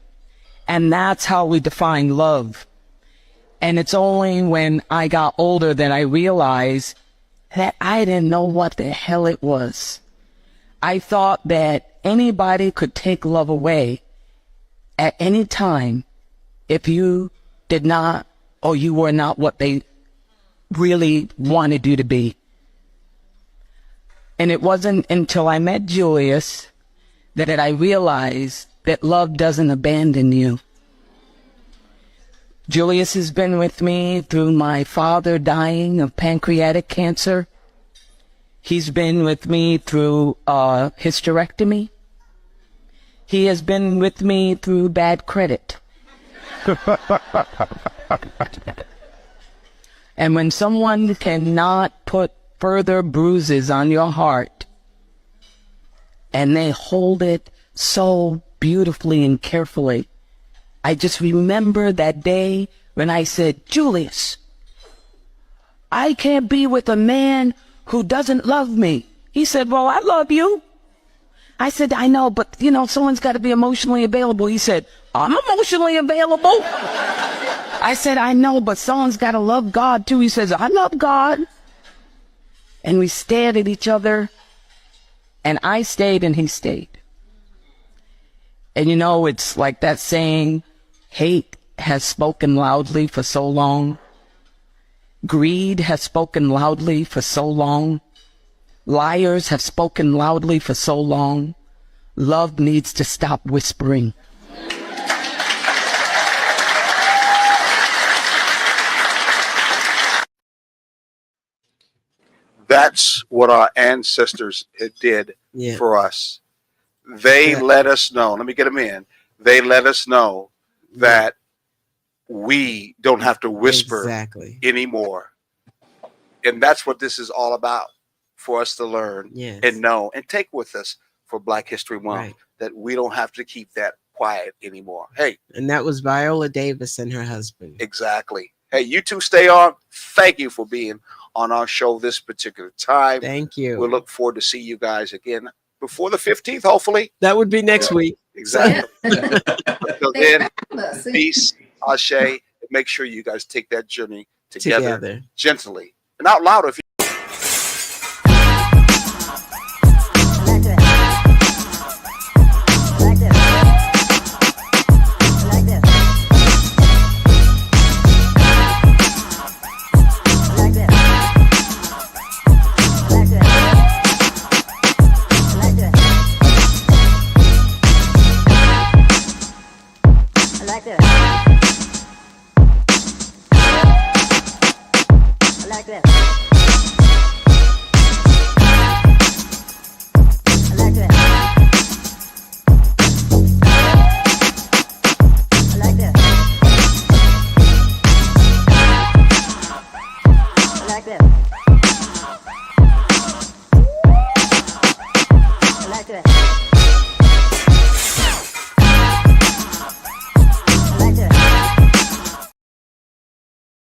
Speaker 8: And that's how we define love. And it's only when I got older that I realized that I didn't know what the hell it was. I thought that anybody could take love away at any time if you did not, or you were not what they really wanted you to be. And it wasn't until I met Julius that I realized that love doesn't abandon you. Julius has been with me through my father dying of pancreatic cancer. He's been with me through hysterectomy. He has been with me through bad credit. And when someone cannot put further bruises on your heart, and they hold it so beautifully and carefully, I just remember that day when I said, Julius, I can't be with a man who doesn't love me. He said, well, I love you. I said, I know, but, you know, someone's got to be emotionally available. He said, I'm emotionally available. I said, I know, but someone's got to love God, too. He says, I love God. And we stared at each other, and I stayed and he stayed. And you know, it's like that saying, hate has spoken loudly for so long. Greed has spoken loudly for so long. Liars have spoken loudly for so long. Love needs to stop whispering.
Speaker 1: That's what our ancestors did
Speaker 2: Yeah.
Speaker 1: for us. They
Speaker 2: Yeah.
Speaker 1: let us know. Let me get them in. They let us know that we don't have to whisper
Speaker 2: Exactly.
Speaker 1: anymore. And that's what this is all about, for us to learn
Speaker 2: Yes.
Speaker 1: and know and take with us for Black History Month,
Speaker 2: Right.
Speaker 1: that we don't have to keep that quiet anymore. Hey,
Speaker 2: And that was Viola Davis and her husband.
Speaker 1: exactly. Hey, you two stay on. Thank you for being on our show this particular time.
Speaker 2: Thank you.
Speaker 1: We'll look forward to see you guys again before the 15th, hopefully.
Speaker 2: That would be next week.
Speaker 1: Exactly. Until then,
Speaker 3: Let's see.
Speaker 1: peace, Ashe. Make sure you guys take that journey together,
Speaker 2: Together.
Speaker 1: gently and out loud if you.
Speaker 9: Like this.